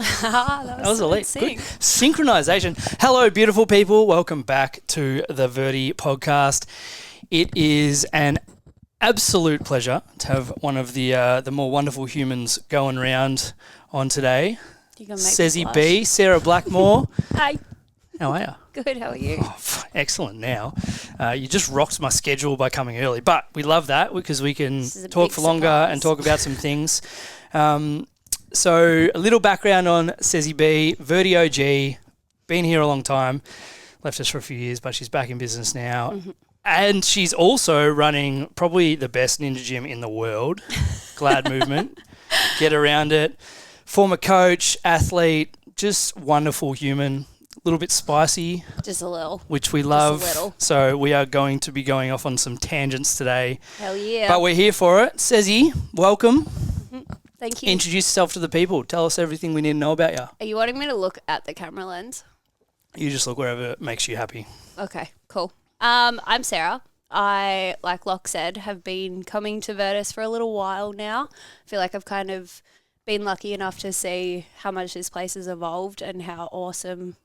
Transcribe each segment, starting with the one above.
That was so elite. sync. Good. Synchronization. Hello, beautiful people. Welcome back to the Verdi podcast. It is an absolute pleasure to have one of the more wonderful humans going around on today. You're gonna make me Cezzy blush. B, Sarah Blackmore. Hi. How are you? Good. How are you? Oh, excellent now. You just rocked my schedule by coming early, but we love that because we can This is a talk big for longer surprise. and talk about some things. So a little background on Cezzy B, Verdi OG, been here a long time, left us for a few years, but she's back in business now. Mm-hmm. And she's also running probably the best ninja gym in the world, Glad Movement. Get around it. Former coach, athlete, just wonderful human. A little bit spicy, Just a little. which we love. little. So we are going to be going off on some tangents today. Hell yeah. But we're here for it. Cezzy, welcome. Thank you. Introduce yourself to the people. Tell us everything we need to know about you. Are you wanting me to look at the camera lens? You just look wherever makes you happy. Okay. Cool. I'm Sarah. I, like Locke said, have been coming to Virtus for a little while now. I feel like I've kind of been lucky enough to see how much this place has evolved and how awesome,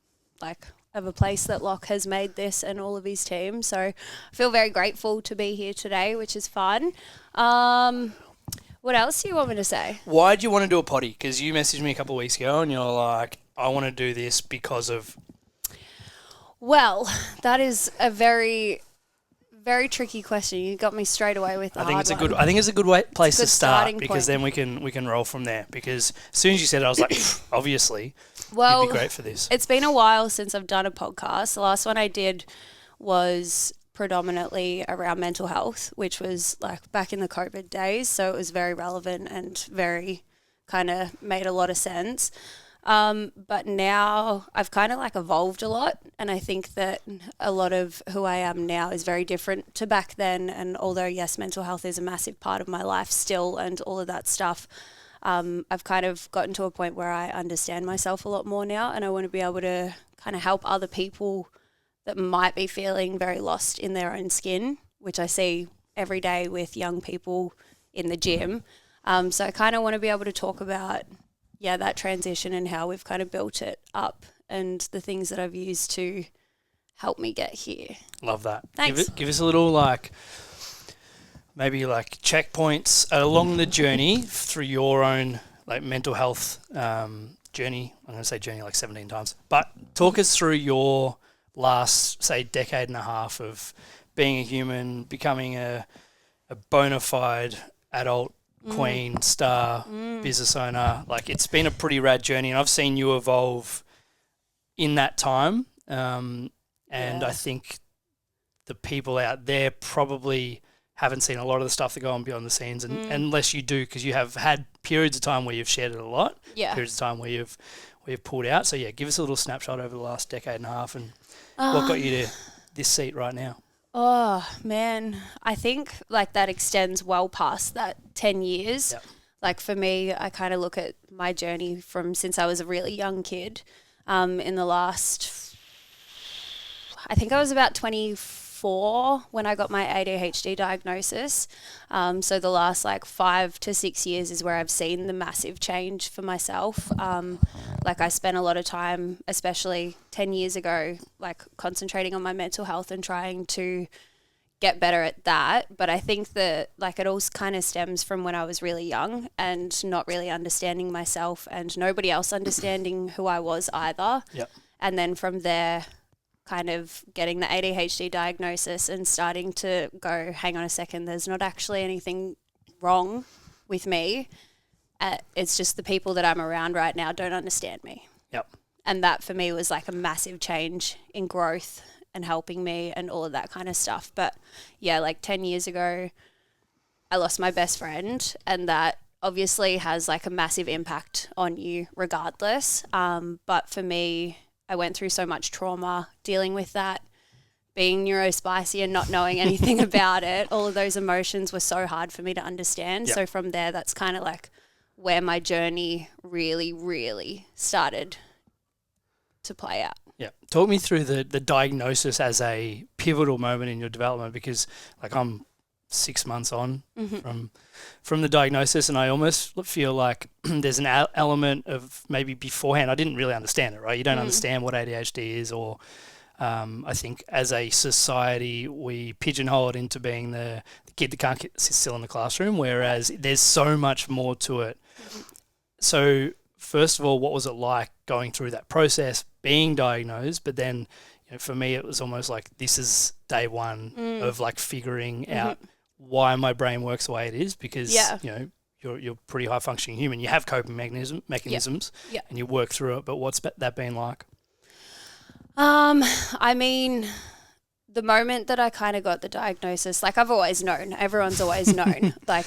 of a place that Locke has made this and all of his team. So I feel very grateful to be here today, which is fun. What else do you want me to say? Why do you want to do a potty? Because you messaged me a couple of weeks ago and you're like, I want to do this because of... Well, that is a very, very tricky question. You got me straight away with the I think hard it's a one. good. I think it's a good place a good to start starting because point. then we can roll from there. Because as soon as you said it, I was like, obviously, Well, you'd be great for this. It's been a while since I've done a podcast. The last one I did was predominantly around mental health, which was like back in the COVID days. So it was very relevant and very kind of made a lot of sense. But now I've kind of evolved a lot. And I think that a lot of who I am now is very different to back then. And although, yes, mental health is a massive part of my life still and all of that stuff, I've kind of gotten to a point where I understand myself a lot more now, and I want to be able to kind of help other people that might be feeling very lost in their own skin, which I see every day with young people in the gym. So I kind of want to be able to talk about, that transition and how we've kind of built it up and the things that I've used to help me get here. Love that. Thanks. Give us a little maybe checkpoints along the journey through your own mental health journey. I'm going to say journey 17 times, but talk us through your last, say, decade and a half of being a human, becoming a bona fide adult queen, star, business owner. It's been a pretty rad journey, and I've seen you evolve in that time. And I think the people out there probably haven't seen a lot of the stuff that go on behind the scenes, and unless you do, because you have had periods of time where you've shared it a lot, periods of time where you've pulled out. So give us a little snapshot over the last decade and a half, and what got you to this seat right now. Oh, man. I think that extends well past that 10 years. Yep. For me, I kind of look at my journey from since I was a really young kid. In the last, I think I was about 24 when I got my ADHD diagnosis. So the last 5 to 6 years is where I've seen the massive change for myself. I spent a lot of time, especially 10 years ago, concentrating on my mental health and trying to get better at that. But I think that it all kind of stems from when I was really young and not really understanding myself and nobody else understanding who I was either. Yep. And then from there, kind of getting the ADHD diagnosis and starting to go, hang on a second, there's not actually anything wrong with me. It's just the people that I'm around right now don't understand me. Yep. And that for me was a massive change in growth and helping me and all of that kind of stuff. But 10 years ago, I lost my best friend, and that obviously has a massive impact on you regardless. But for me, I went through so much trauma dealing with that, being neurospicy and not knowing anything about it. All of those emotions were so hard for me to understand. Yep. So from there, that's kind of where my journey really, really started to play out. Yeah. Talk me through the diagnosis as a pivotal moment in your development, because I'm 6 months on from the diagnosis, and I almost feel like there's an element of maybe beforehand I didn't really understand it, right? You don't understand what ADHD is, or I think as a society we pigeonhole it into being the kid that can't sit still in the classroom, whereas there's so much more to it. So first of all, what was it like going through that process, being diagnosed, but then for me it was almost like this is day one of like figuring out why my brain works the way it is, because you're a pretty high functioning human. You have coping mechanisms and you work through it, but what's that been like? I mean, the moment that I kind of got the diagnosis, like I've always known, everyone's always known. Like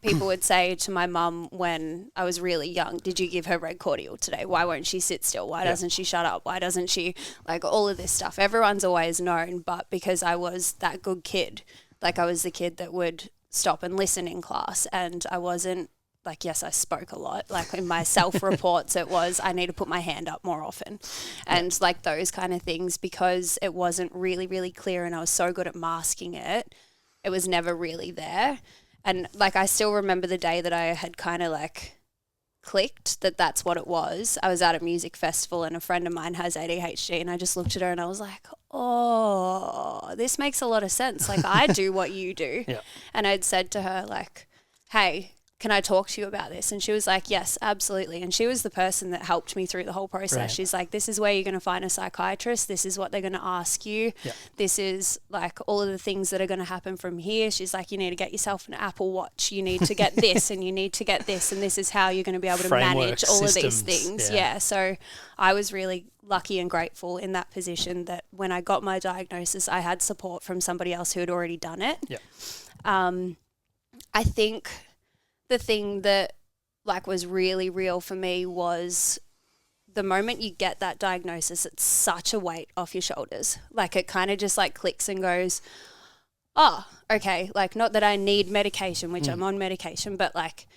people would say to my mum when I was really young, did you give her red cordial today? Why won't she sit still? Why doesn't she shut up? Why doesn't she, like all of this stuff? Everyone's always known, but because I was that good kid, like I was the kid that would stop and listen in class, and I wasn't, like, yes, I spoke a lot. Like in my self-reports, it was I need to put my hand up more often and like those kind of things, because it wasn't really, really clear and I was so good at masking it. It was never really there. And like I still remember the day that I had kind of like clicked that that's what it was. I was at a music festival and a friend of mine has ADHD, and I just looked at her and I was like, oh, this makes a lot of sense. Like I do what you do. And I'd said to her like, hey, can I talk to you about this? And she was like, yes, absolutely. And she was the person that helped me through the whole process. Right. She's like, this is where you're going to find a psychiatrist. This is what they're going to ask you. This is like all of the things that are going to happen from here. She's like, you need to get yourself an Apple Watch. You need to get this and you need to get this. And this is how you're going to be able to manage all of these things. So I was really lucky and grateful in that position that when I got my diagnosis, I had support from somebody else who had already done it. I think the thing that like was really real for me was the moment you get that diagnosis, it's such a weight off your shoulders. Like it kind of just like clicks and goes, oh, okay. Like not that I need medication, which I'm on medication, but like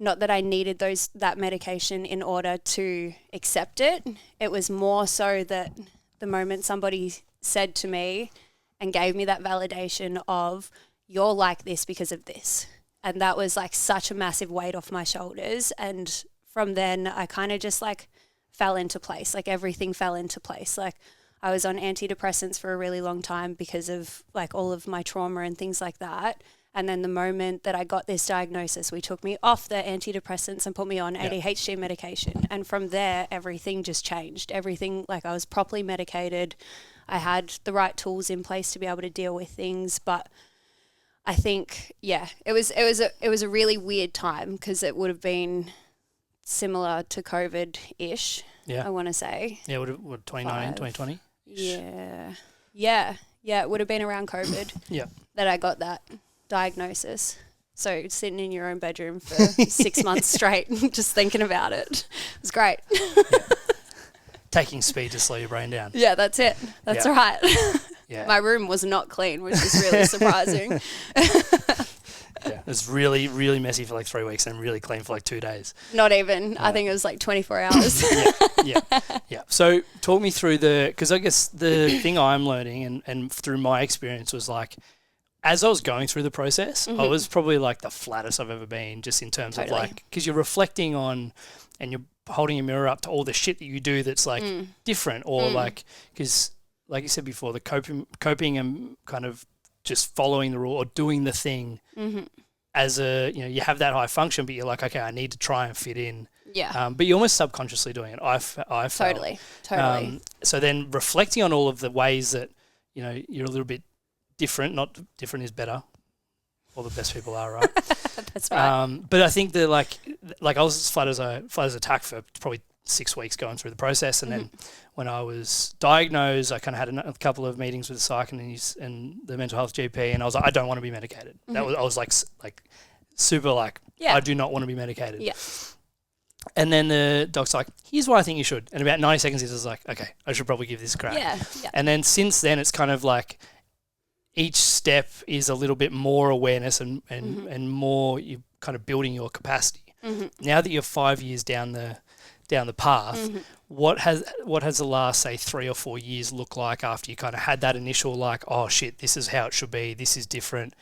not that I needed that medication in order to accept it. It was more so that the moment somebody said to me and gave me that validation of you're like this because of this. And that was like such a massive weight off my shoulders. And from then I kind of just like fell into place. Like everything fell into place. Like I was on antidepressants for a really long time because of like all of my trauma and things like that. And then the moment that I got this diagnosis, we took me off the antidepressants and put me on ADHD medication. And from there, everything just changed. Everything, like I was properly medicated. I had the right tools in place to be able to deal with things. But I think, it was a really weird time because it would have been similar to COVID-ish, I want to say. Yeah, would 2019, 2020? Yeah, it would have been around COVID that I got that diagnosis. So sitting in your own bedroom for 6 months straight, just thinking about it. It was great. Taking speed to slow your brain down. Yeah, that's it. That's right. My room was not clean, which is really surprising. It was really, really messy for like 3 weeks and really clean for like 2 days. Not even. I think it was like 24 hours. So talk me through because I guess the thing I'm learning and through my experience was like, as I was going through the process, I was probably like the flattest I've ever been, just in terms of like, because you're reflecting on and you're holding a mirror up to all the shit that you do that's like different, or like, because like you said before, the coping and kind of just following the rule or doing the thing as you have that high function, but you're like, okay, I need to try and fit in. But you're almost subconsciously doing it. I felt. Totally. So then reflecting on all of the ways that, you're a little bit different, not different is better. All the best people are, right? That's right. But I think that like I was as flat as a tack for probably 6 weeks going through the process, and then when I was diagnosed, I kind of had a couple of meetings with the psych and the mental health GP, and I was like, I don't want to be medicated. I was like super like, I do not want to be medicated. Yeah. And then the doc's like, here's what I think you should. And about 90 seconds, he was like, okay, I should probably give this a crack. Yeah. And then since then, it's kind of like each step is a little bit more awareness and more you kind of building your capacity. Now that you're 5 years down the down the path, what has the last, say, 3 or 4 years look like after you kind of had that initial like, oh shit, this is how it should be, this is different,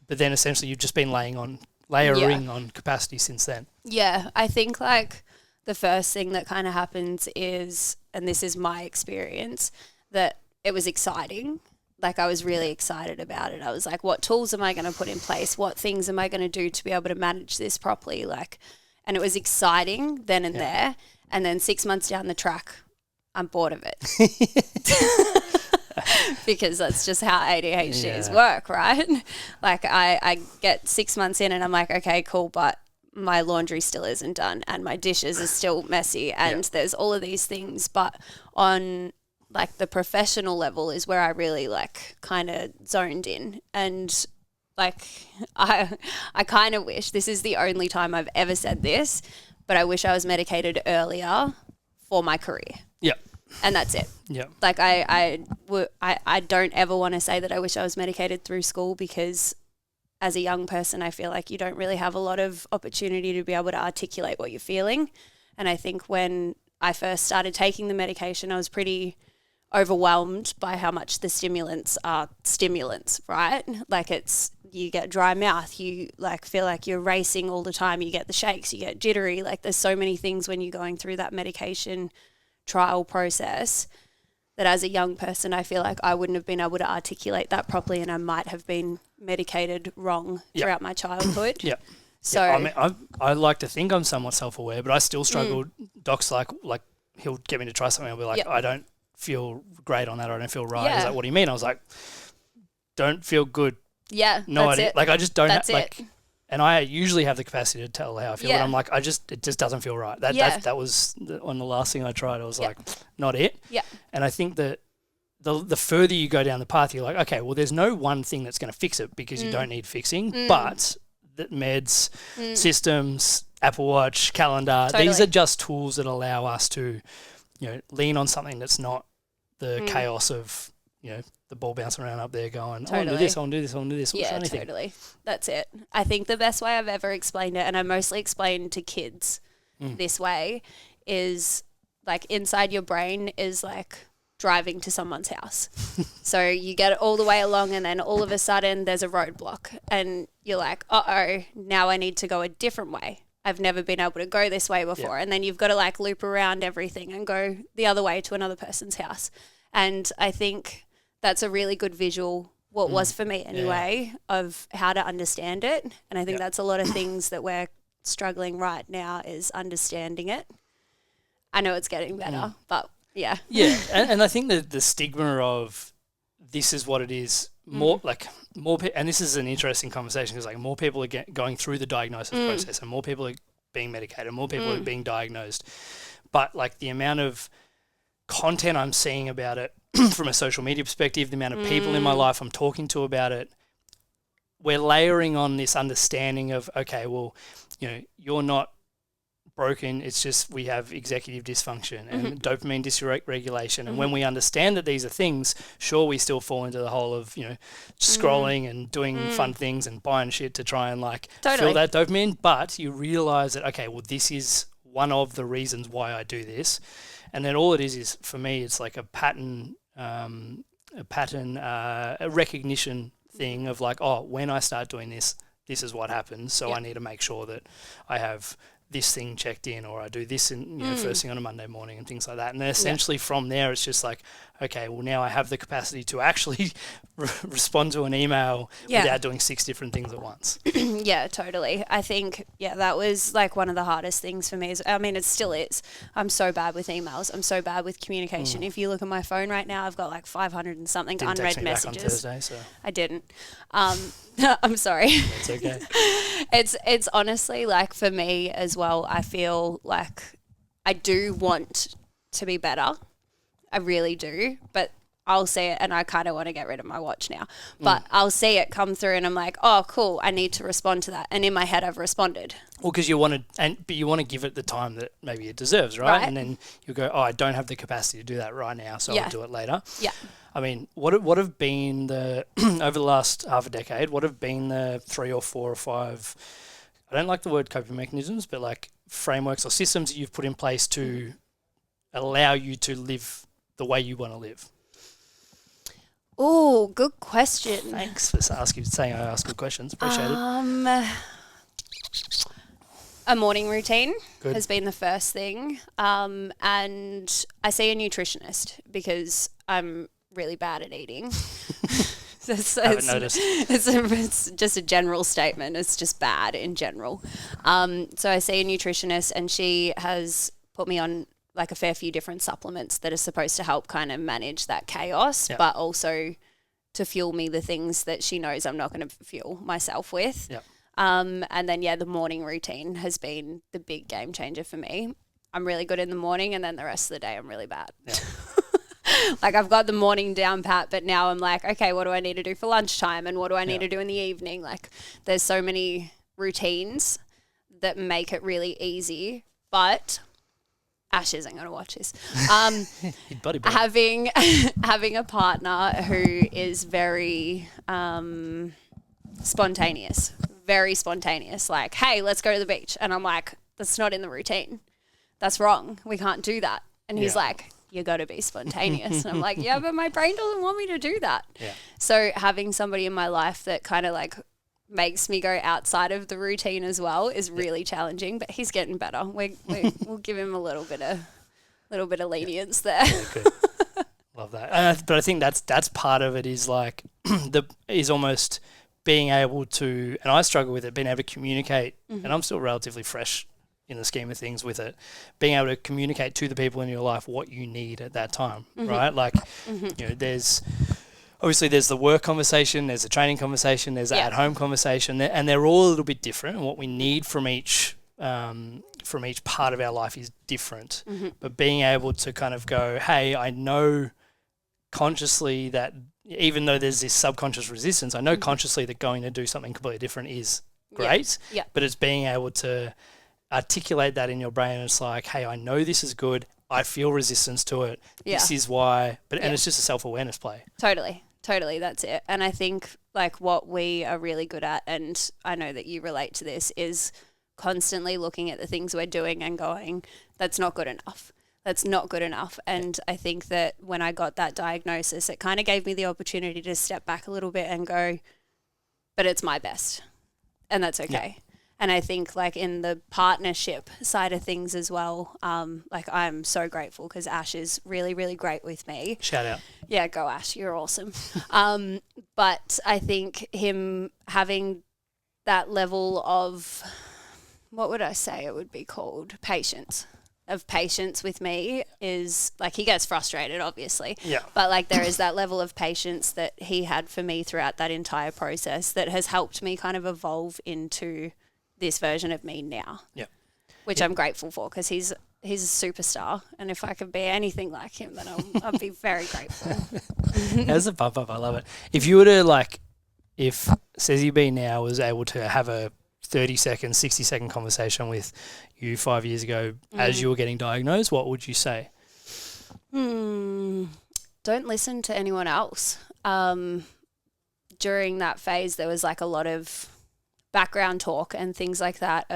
but then essentially you've just been layering on capacity since then? Yeah, I think like the first thing that kind of happens is, and this is my experience, that it was exciting. Like I was really excited about it. I was like, what tools am I going to put in place? What things am I going to do to be able to manage this properly? Like, and it was exciting then and there. And then 6 months down the track, I'm bored of it. Because that's just how ADHDs work, right? Like I get 6 months in and I'm like, okay, cool, but my laundry still isn't done and my dishes are still messy and there's all of these things. But on like the professional level is where I really like kind of zoned in, and like I kind of wish, this is the only time I've ever said this, but I wish I was medicated earlier for my career. Yeah. And that's it. Yeah. Like I don't ever want to say that I wish I was medicated through school, because as a young person, I feel like you don't really have a lot of opportunity to be able to articulate what you're feeling. And I think when I first started taking the medication, I was pretty overwhelmed by how much the stimulants are stimulants, right? Like you get dry mouth, you like feel like you're racing all the time, you get the shakes, you get jittery. Like there's so many things when you're going through that medication trial process that as a young person, I feel like I wouldn't have been able to articulate that properly, and I might have been medicated wrong throughout my childhood. Yeah. So I mean, I like to think I'm somewhat self-aware, but I still struggle. Doc's like he'll get me to try something. I'll be like, I don't feel great on that, or I don't feel right. Yeah. He's like, what do you mean? I was like, don't feel good. Yeah, No that's idea. it. Like I just don't That's like, and I usually have the capacity to tell how I feel, but I'm like, it just doesn't feel right. That was on the last thing I tried. I was like, not it. Yeah. And I think that the further you go down the path, you're like, okay, well, there's no one thing that's going to fix it, because you don't need fixing, but the meds, systems, Apple Watch, calendar, these are just tools that allow us to, lean on something that's not the chaos of, the ball bouncing around up there going, I want to do this, I want to do this, I want to do this. Yeah, totally. That's it. I think the best way I've ever explained it, and I mostly explain to kids this way, is like inside your brain is like driving to someone's house. So you get it all the way along, and then all of a sudden there's a roadblock and you're like, uh-oh, now I need to go a different way. I've never been able to go this way before. And then you've got to like loop around everything and go the other way to another person's house. And I think that's a really good visual, what was for me anyway, of how to understand it. And I think that's a lot of things that we're struggling right now, is understanding it. I know it's getting better, but yeah. Yeah, and I think that the stigma of this is what it is, more and this is an interesting conversation, because like more people are going through the diagnosis process, and more people are being medicated, more people are being diagnosed. But like the amount of content I'm seeing about it from a social media perspective, the amount of people in my life I'm talking to about it, we're layering on this understanding of, okay, well, you're not broken, it's just we have executive dysfunction and dopamine dysregulation. And when we understand that these are things, sure, we still fall into the hole of, scrolling and doing fun things and buying shit to try and feel that dopamine. But you realize that, okay, well, this is one of the reasons why I do this. And then all it is for me, it's like a pattern a recognition thing of like, oh, when I start doing this, this is what happens. So I need to make sure that I have this thing checked in, or I do this in first thing on a Monday morning and things like that. And then essentially from there, it's just like, okay, well, now I have the capacity to actually respond to an email without doing 6 different things at once. Yeah, totally. I think, that was like one of the hardest things for me. It still is. I'm so bad with emails. I'm so bad with communication. If you look at my phone right now, I've got like 500 and something Didn't unread text me messages. back on Thursday, so. I didn't. I'm sorry. That's okay. It's honestly like for me as well, I feel like I do want to be better. I really do, but I'll see it and I kind of want to get rid of my watch now. But I'll see it come through and I'm like, oh, cool, I need to respond to that. And in my head, I've responded. Well, because you want to give it the time that maybe it deserves, right? And then you go, oh, I don't have the capacity to do that right now, so I'll do it later. Yeah. I mean, what have been the over the last half a decade? What have been the 3 or 4 or 5? I don't like the word coping mechanisms, but like frameworks or systems that you've put in place to allow you to live the way you want to live? Oh, good question. Thanks for saying I ask good questions. Appreciate it. A morning routine Good. has been the first thing. And I see a nutritionist because I'm really bad at eating. Haven't noticed. It's just a general statement. It's just bad in general. So I see a nutritionist and she has put me on like a fair few different supplements that are supposed to help kind of manage that chaos, but also to fuel me the things that she knows I'm not going to fuel myself with. Yep. And then, the morning routine has been the big game changer for me. I'm really good in the morning and then the rest of the day I'm really bad. Yeah. Like I've got the morning down pat, but now I'm like, okay, what do I need to do for lunchtime and what do I need to do in the evening? Like there's so many routines that make it really easy, but Ash isn't going to watch this. Having a partner who is very spontaneous, like, hey, let's go to the beach. And I'm like, that's not in the routine. That's wrong. We can't do that. And he's like, you got to be spontaneous. And I'm like, yeah, but my brain doesn't want me to do that. Yeah. So having somebody in my life that kind of like makes me go outside of the routine as well is really challenging, but he's getting better. We'll give him a little bit of lenience there. Yeah, good. Love that. But I think that's part of it is like is almost being able to, and I struggle with it, being able to communicate, and I'm still relatively fresh in the scheme of things with it, being able to communicate to the people in your life what you need at that time, right? Like, there's the work conversation, there's the training conversation, there's the at-home conversation, and they're all a little bit different, and what we need from each part of our life is different. But being able to kind of go, hey, I know consciously that even though there's this subconscious resistance, I know consciously that going to do something completely different is great, but it's being able to articulate that in your brain, and it's like, hey, I know this is good, I feel resistance to it, this is why, and it's just a self-awareness play. Totally, that's it. And I think like what we are really good at, and I know that you relate to this, is constantly looking at the things we're doing and going, that's not good enough. And I think that when I got that diagnosis, it kind of gave me the opportunity to step back a little bit and go, but it's my best, and that's okay. Yeah. And I think like in the partnership side of things as well, like I'm so grateful because Ash is really, really great with me. Shout out. Yeah, go Ash, you're awesome. But I think him having that level of, what would I say it would be called? Patience with me is like, he gets frustrated obviously. Yeah. But like there is that level of patience that he had for me throughout that entire process that has helped me kind of evolve into this version of me now, which I'm grateful for because he's a superstar, and if I could be anything like him, then I'd be very grateful. That's a pump up. I love it. If you were to if Cezzy B now was able to have a 30-second, 60-second conversation with you 5 years ago as you were getting diagnosed, what would you say? Don't listen to anyone else. During that phase, there was like a lot of background talk and things like that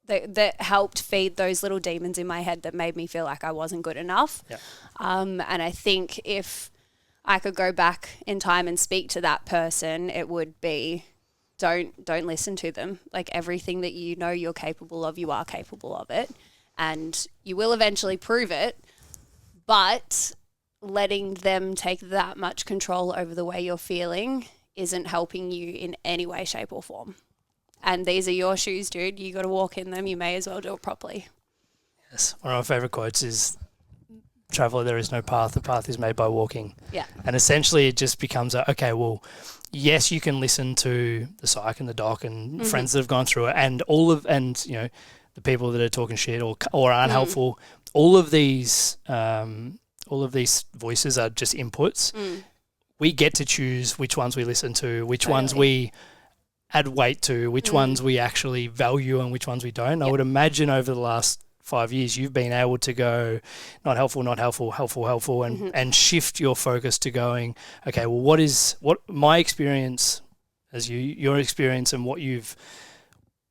that helped feed those little demons in my head that made me feel like I wasn't good enough. Yeah. And I think if I could go back in time and speak to that person, it would be don't listen to them. Like everything that you know you're capable of, you are capable of it, and you will eventually prove it, but letting them take that much control over the way you're feeling isn't helping you in any way, shape or form. And these are your shoes, dude. You got to walk in them. You may as well do it properly. Yes. One of my favourite quotes is, traveller, there is no path. The path is made by walking. Yeah. And essentially it just becomes yes, you can listen to the psych and the doc and friends that have gone through it and the people that are talking shit or aren't helpful. All of these voices are just inputs. We get to choose which ones we listen to, which ones we add weight to, which ones we actually value and which ones we don't. Yep. I would imagine over the last 5 years you've been able to go not helpful, not helpful, helpful, helpful, and shift your focus to going, okay, well, what my experience as your experience and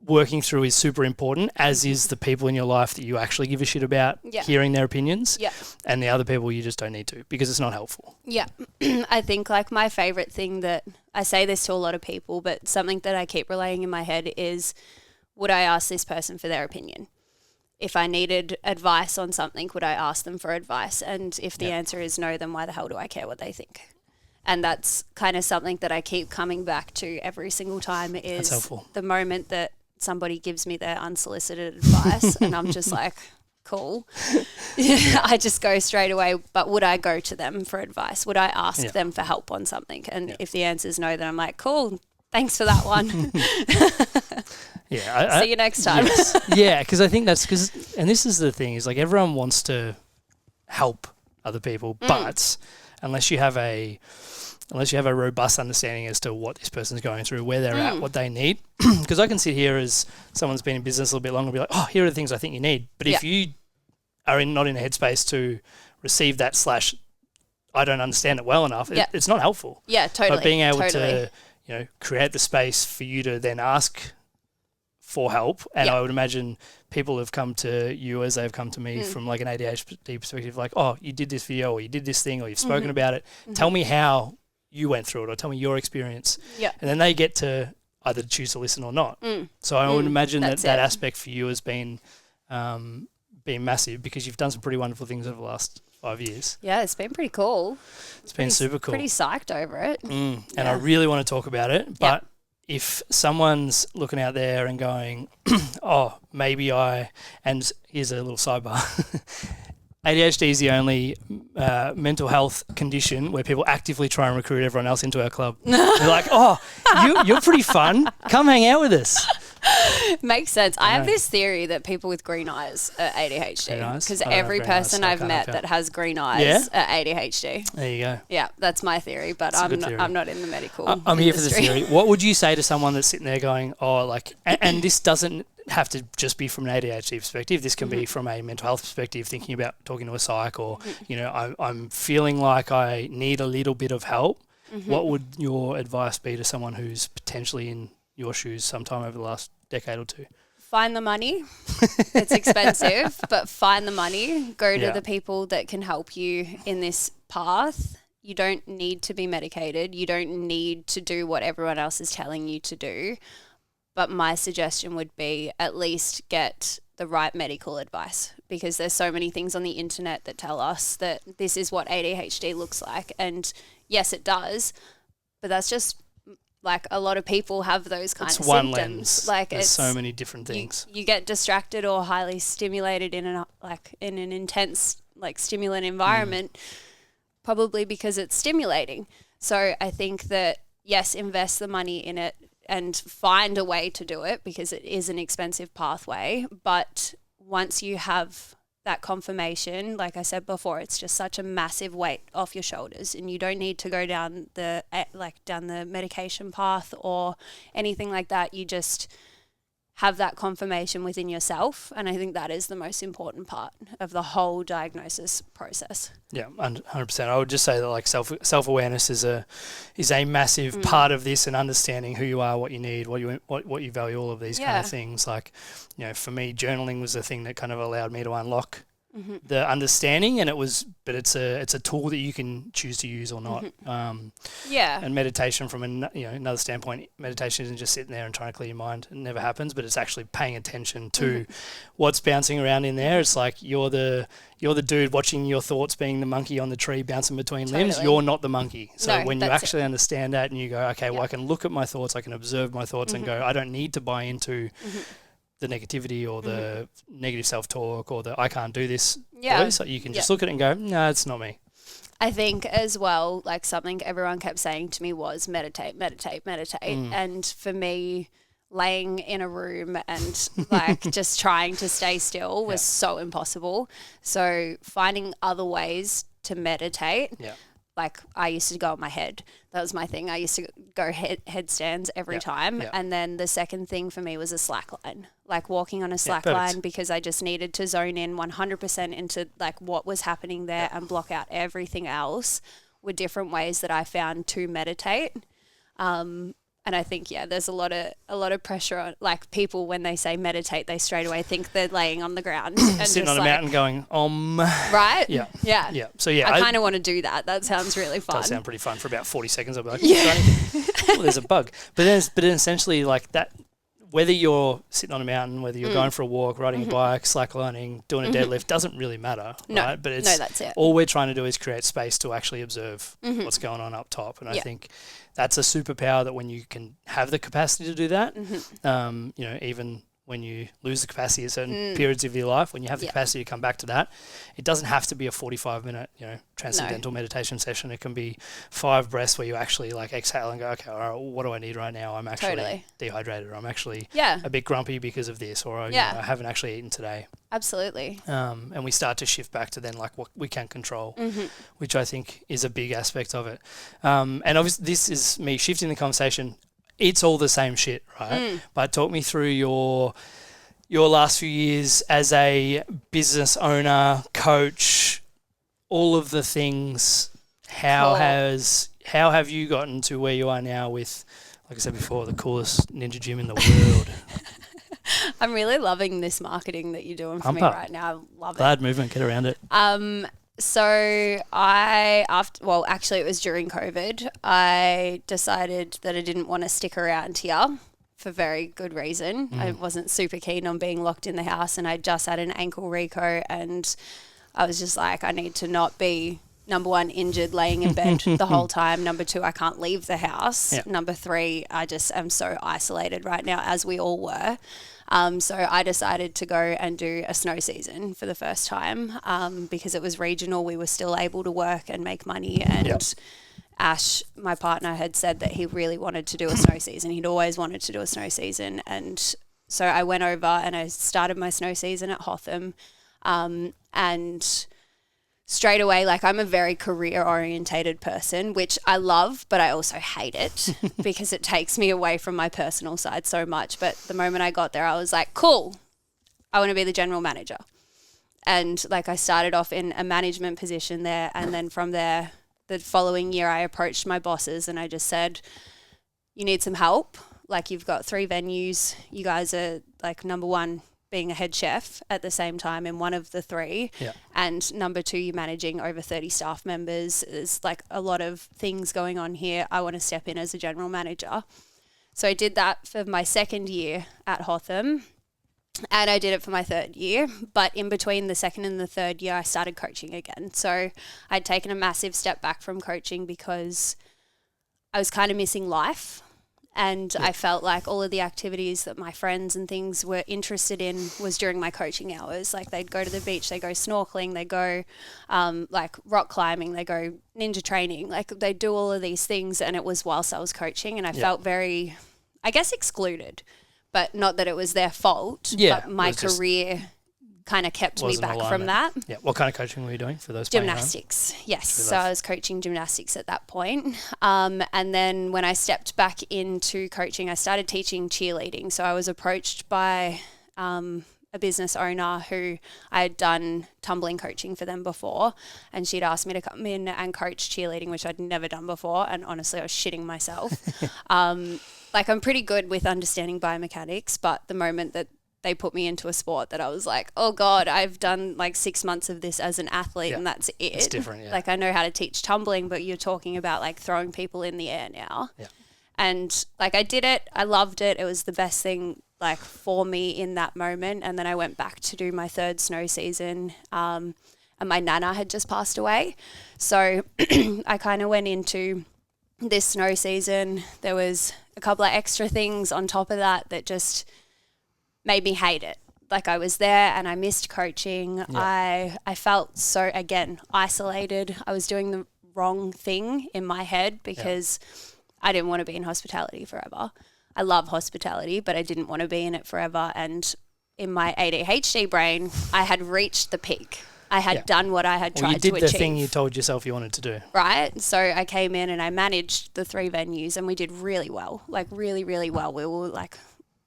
working through is super important, as is the people in your life that you actually give a shit about hearing their opinions. Yeah. And the other people you just don't need to, because it's not helpful. Yeah. I think like my favorite thing that I say this to a lot of people, but something that I keep relaying in my head is, would I ask this person for their opinion? If I needed advice on something, would I ask them for advice? And if the answer is no, then why the hell do I care what they think? And that's kind of something that I keep coming back to every single time, is the moment that somebody gives me their unsolicited advice and I'm just like, cool. I just go straight away. But would I go to them for advice? Would I ask them for help on something? And if the answer is no, then I'm like, cool, thanks for that one. See you next time. Yes. Yeah, because I think that's because, and this is the thing, is like everyone wants to help other people, but unless you have a robust understanding as to what this person's going through, where they're at, what they need. Because I can sit here as someone's been in business a little bit longer and be like, oh, here are the things I think you need. But if you are not in a headspace to receive that / I don't understand it well enough, it's not helpful. Yeah, totally. But being able to, create the space for you to then ask for help. And I would imagine people have come to you as they've come to me from like an ADHD perspective, like, oh, you did this video or you did this thing or you've spoken about it. Tell me how you went through it, or tell me your experience. Yeah. And then they get to either choose to listen or not. So I would imagine that aspect for you has been massive, because you've done some pretty wonderful things over the last 5 years. Yeah, it's been pretty cool. It's been super cool. Pretty psyched over it. And I really want to talk about it. But if someone's looking out there and going, oh, maybe and here's a little sidebar. ADHD is the only mental health condition where people actively try and recruit everyone else into our club. They're like, oh, you're pretty fun. Come hang out with us. Makes sense. I have this theory that people with green eyes are ADHD, because every person I've met that has green eyes are ADHD. There you go. Yeah, that's my theory, but I'm not in the medical I'm here for the theory. What would you say to someone that's sitting there going, oh, like, and this doesn't have to just be from an ADHD perspective. This can be from a mental health perspective, thinking about talking to a psych, or, I'm feeling like I need a little bit of help. What would your advice be to someone who's potentially in your shoes sometime over the last decade or two? Find the money. It's expensive, but find the money. Go to the people that can help you in this path. You don't need to be medicated. You don't need to do what everyone else is telling you to do. But my suggestion would be at least get the right medical advice, because there's so many things on the internet that tell us that this is what ADHD looks like. And yes, it does, but that's just like a lot of people have those kinds of one symptoms. Lens. Like there's so many different things. You get distracted or highly stimulated in an intense stimulant environment, probably because it's stimulating. So I think that yes, invest the money in it and find a way to do it, because it is an expensive pathway. But once you have that confirmation, like I said before, it's just such a massive weight off your shoulders, and you don't need to go down the medication path or anything like that. You just have that confirmation within yourself, and I think that is the most important part of the whole diagnosis process. Yeah, 100%. I would just say that like self-awareness is a massive part of this, and understanding who you are, what you need, what you value, all of these kind of things. Like, for me, journaling was the thing that kind of allowed me to unlock the understanding, and it's a tool that you can choose to use or not. And meditation from another standpoint, meditation isn't just sitting there and trying to clear your mind. It never happens, but it's actually paying attention to what's bouncing around in there. It's like you're the dude watching your thoughts being the monkey on the tree bouncing between limbs. You're not the monkey. So when you actually understand that and you go, okay, well, I can look at my thoughts, I can observe my thoughts and go, I don't need to buy into the negativity or the negative self-talk or the I can't do this voice. You can just look at it and go, no, it's not me. I think as well, like something everyone kept saying to me was meditate. And for me, laying in a room and just trying to stay still was so impossible. So finding other ways to meditate. Like I used to go on my head. That was my thing. I used to go headstands every time. And then the second thing for me was a slack line, like walking on a slack line, because I just needed to zone in 100% into like what was happening there and block out everything else, were different ways that I found to meditate. And I think, there's a lot of pressure on, like, people when they say meditate, they straight away think they're laying on the ground and sitting on a mountain going, right? Yeah. Yeah. Yeah. So, yeah. I kind of want to do that. That sounds really fun. Does sound pretty fun for about 40 seconds. I'll be like, oh, there's a bug. But then essentially, like that, whether you're sitting on a mountain, whether you're going for a walk, riding a bike, slacklining, doing a deadlift, doesn't really matter, right? But that's it. All we're trying to do is create space to actually observe what's going on up top. And I think that's a superpower that when you can have the capacity to do that, even when you lose the capacity at certain periods of your life, when you have the capacity to come back to that, it doesn't have to be a 45-minute, transcendental meditation session. It can be 5 breaths where you actually like exhale and go, okay, all right, what do I need right now? I'm actually dehydrated, or I'm actually a bit grumpy because of this, or I haven't actually eaten today. Absolutely. And we start to shift back to then like what we can control, which I think is a big aspect of it. And obviously this is me shifting the conversation. It's all the same shit, right? But talk me through your last few years as a business owner, coach, all of the things. How have you gotten to where you are now with, like I said before, the coolest ninja gym in the world? I'm really loving this marketing that you're doing for me right now. I love it. Glad movement, get around it. So actually it was during COVID, I decided that I didn't want to stick around here for very good reason. I wasn't super keen on being locked in the house, and I just had an ankle reco, and I was just like, I need to not be, number 1, injured laying in bed the whole time. Number 2, I can't leave the house. Yep. Number 3, I just am so isolated right now, as we all were. So I decided to go and do a snow season for the first time because it was regional. We were still able to work and make money. And Ash, my partner, had said that he really wanted to do a snow season. He'd always wanted to do a snow season. And so I went over and I started my snow season at Hotham. And straight away, like, I'm a very career-orientated person, which I love, but I also hate it because it takes me away from my personal side so much. But the moment I got there, I was like, cool, I want to be the general manager. And, like, I started off in a management position there, and then from there, the following year, I approached my bosses and I just said, you need some help. Like, you've got 3 venues. You guys are, like, number 1, being a head chef at the same time in one of the 3. Yeah. And number 2, you're managing over 30 staff members. There's like a lot of things going on here. I want to step in as a general manager. So I did that for my 2nd year at Hotham, and I did it for my 3rd year. But in between the 2nd and the 3rd year, I started coaching again. So I'd taken a massive step back from coaching because I was kind of missing life. And I felt like all of the activities that my friends and things were interested in was during my coaching hours. Like, they'd go to the beach, they go snorkeling, they go like rock climbing, they go ninja training. Like, they do all of these things, and it was whilst I was coaching, and I felt very, I guess, excluded. But not that it was their fault, but my career kind of kept me back from that. Yeah. What kind of coaching were you doing for those? Gymnastics. Yes. So I was coaching gymnastics at that point. And then when I stepped back into coaching, I started teaching cheerleading. So I was approached by a business owner who I had done tumbling coaching for them before, and she'd asked me to come in and coach cheerleading, which I'd never done before. And honestly, I was shitting myself. Like, I'm pretty good with understanding biomechanics, but the moment that they put me into a sport that I was like, oh God, I've done like 6 months of this as an athlete and that's it. It's different, yeah. Like, I know how to teach tumbling, but you're talking about like throwing people in the air now. Yeah. And like, I did it. I loved it. It was the best thing like for me in that moment. And then I went back to do my 3rd snow season. And my nana had just passed away. So I kind of went into this snow season. There was a couple of extra things on top of that just made me hate it. Like, I was there and I missed coaching. Yeah. I felt so, again, isolated. I was doing the wrong thing in my head because I didn't want to be in hospitality forever. I love hospitality, but I didn't want to be in it forever. And in my ADHD brain, I had reached the peak. I had done what I had tried to achieve. You did the thing you told yourself you wanted to do. Right. So I came in and I managed the 3 venues, and we did really well, like really, really well. We were like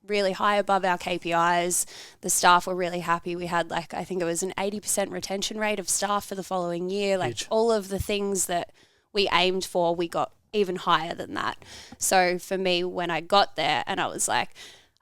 really high above our KPIs. The staff were really happy. We had like, I think it was an 80% retention rate of staff for the following year. Like, all of the things that we aimed for, we got even higher than that. So for me, when I got there and I was like,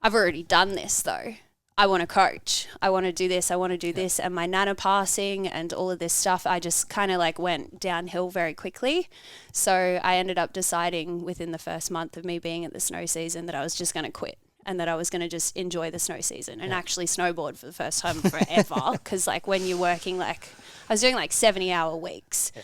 I've already done this though. I want to coach. I want to do this. I want to do this. And my nana passing and all of this stuff, I just kind of like went downhill very quickly. So I ended up deciding within the first month of me being at the snow season that I was just going to quit and that I was going to just enjoy the snow season and actually snowboard for the first time forever. Because like when you're working, like I was doing like 70-hour weeks. Yeah.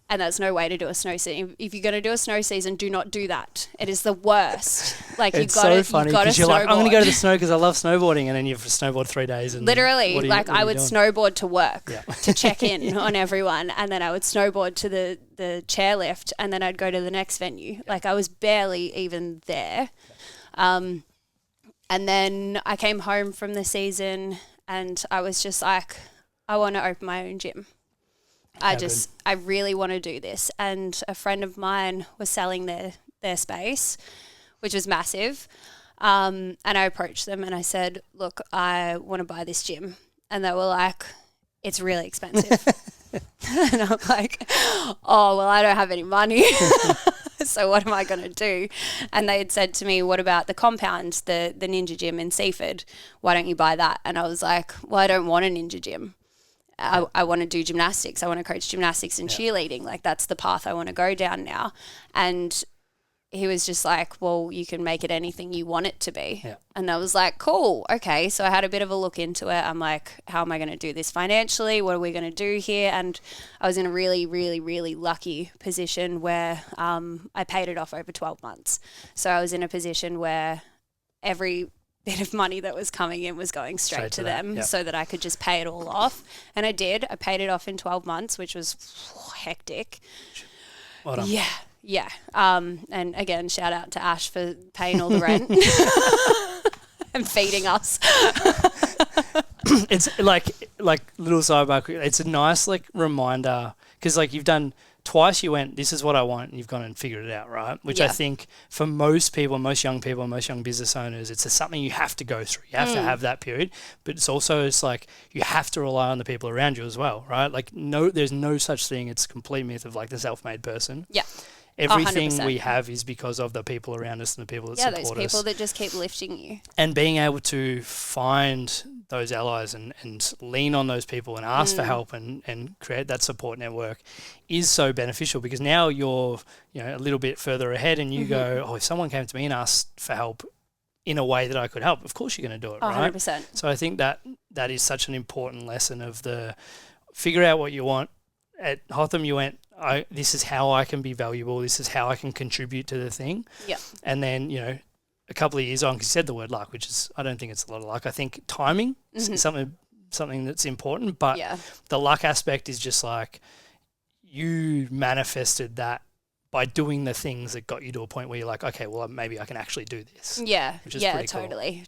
And that's no way to do a snow season. If you're going to do a snow season, do not do that. It is the worst. Like it's so funny because you're like, I'm going to go to the snow because I love snowboarding, and then you've snowboard 3 days. And literally, like I would snowboard to work to check in on everyone, and then I would snowboard to the chairlift, and then I'd go to the next venue. Like I was barely even there. And then I came home from the season, and I was just like, I want to open my own gym. I really want to do this. And a friend of mine was selling their space, which was massive. And I approached them and I said, look, I want to buy this gym. And they were like, it's really expensive. And I'm like, oh, well, I don't have any money. So what am I going to do? And they had said to me, what about the compound, the Ninja Gym in Seaford? Why don't you buy that? And I was like, well, I don't want a Ninja Gym. I want to do gymnastics. I want to coach gymnastics and cheerleading. Like that's the path I want to go down now. And he was just like, well, you can make it anything you want it to be. Yeah. And I was like, cool. Okay. So I had a bit of a look into it. I'm like, how am I going to do this financially? What are we going to do here? And I was in a really, really, really lucky position where I paid it off over 12 months. So I was in a position where every bit of money that was coming in was going straight to them so that I could just pay it all off. And I did. I paid it off in 12 months, which was hectic. Well done. Yeah. Yeah. And again, shout out to Ash for paying all the rent and feeding us. It's like little sidebar. It's a nice like reminder because like you've done twice. You went, this is what I want, and you've gone and figured it out, right? Which I think for most people, most young business owners, it's something you have to go through. You have to have that period, but it's like you have to rely on the people around you as well, right? Like there's no such thing. It's a complete myth of like the self-made person. Yeah. Everything 100%. We have is because of the people around us and the people that support us. Yeah, those people that just keep lifting you. And being able to find those allies and lean on those people and ask for help and create that support network is so beneficial because now you're a little bit further ahead and you go, oh, if someone came to me and asked for help in a way that I could help, of course you're going to do it, right? 100%. So I think that is such an important lesson of the figure out what you want. At Hotham, you went, this is how I can be valuable. This is how I can contribute to the thing. Yeah. And then, a couple of years on, because you said the word luck, which is, I don't think it's a lot of luck. I think timing is something that's important, but the luck aspect is just like you manifested that by doing the things that got you to a point where you're like, okay, well, maybe I can actually do this. Yeah. Which is pretty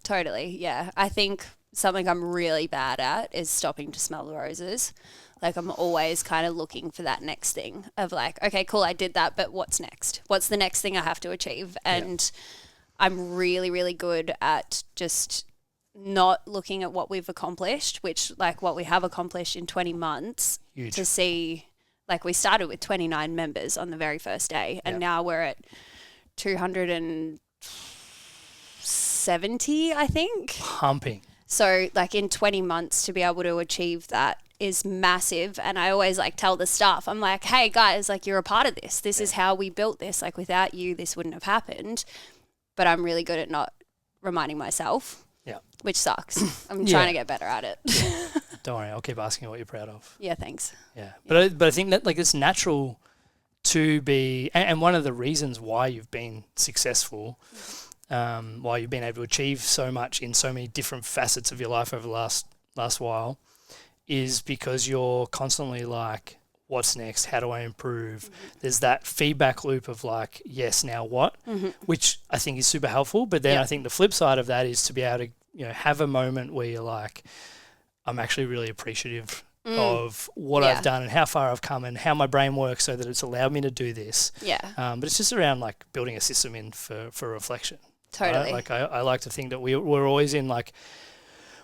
Totally. Yeah. I think something I'm really bad at is stopping to smell the roses. Like I'm always kind of looking for that next thing of like, okay, cool, I did that, but what's next? What's the next thing I have to achieve? And I'm really, really good at just not looking at what we've accomplished, which like what we have accomplished in 20 months. Huge. To see, like we started with 29 members on the very first day and now we're at 270, I think. Pumping. So like in 20 months to be able to achieve that is massive. And I always like tell the staff, I'm like, hey guys, like you're a part of this. This is how we built this. Like without you, this wouldn't have happened. But I'm really good at not reminding myself, which sucks. I'm trying to get better at it. Don't worry, I'll keep asking you what you're proud of. Yeah, thanks. Yeah, but I think that like it's natural to be, and one of the reasons why you've been successful, why you've been able to achieve so much in so many different facets of your life over the last while, is because you're constantly like, what's next? How do I improve? There's that feedback loop of like, yes, now what? Which I think is super helpful. But then I think the flip side of that is to be able to, have a moment where you're like, I'm actually really appreciative of what I've done and how far I've come and how my brain works so that it's allowed me to do this. Yeah. But it's just around like building a system in for reflection. Totally. Right? Like I like to think that we're always in like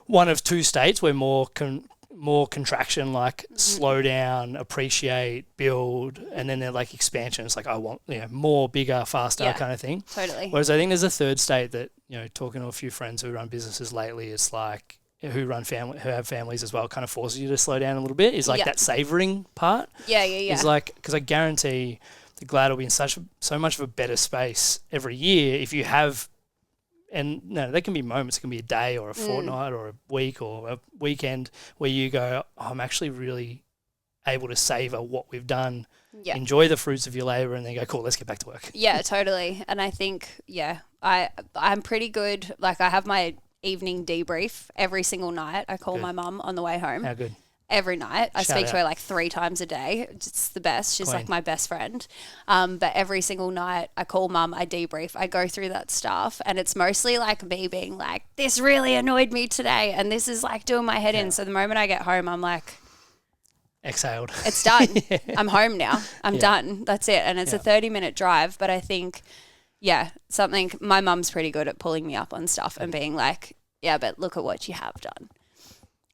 one of two states. We're more more contraction, like slow down, appreciate, build, and then they're like expansion. It's like I want more, bigger, faster kind of thing. Totally. Whereas I think there's a third state that, talking to a few friends who run businesses lately, it's like who have families as well, kind of forces you to slow down a little bit. Is like that savoring part. Yeah. Is like, because I guarantee the Glad will be in so much of a better space every year if you have. And no, there can be moments. It can be a day or a fortnight or a week or a weekend where you go, I'm actually really able to savor what we've done, enjoy the fruits of your labor, and then go, cool, let's get back to work. Yeah, totally. And I think, I'm pretty good. Like, I have my evening debrief every single night. I call my mum on the way home. How good? Every night. I Shout speak out. to her like 3 times a day. It's the best. She's Queen. like my best friend. But every single night I call mum, I debrief, I go through that stuff. And it's mostly like me being like, this really annoyed me today. And this is like doing my head in. So the moment I get home, I'm like, exhaled. it's done. I'm home now. I'm done. That's it. And it's a 30-minute drive. But I think, something, my mum's pretty good at pulling me up on stuff and being like, yeah, but look at what you have done.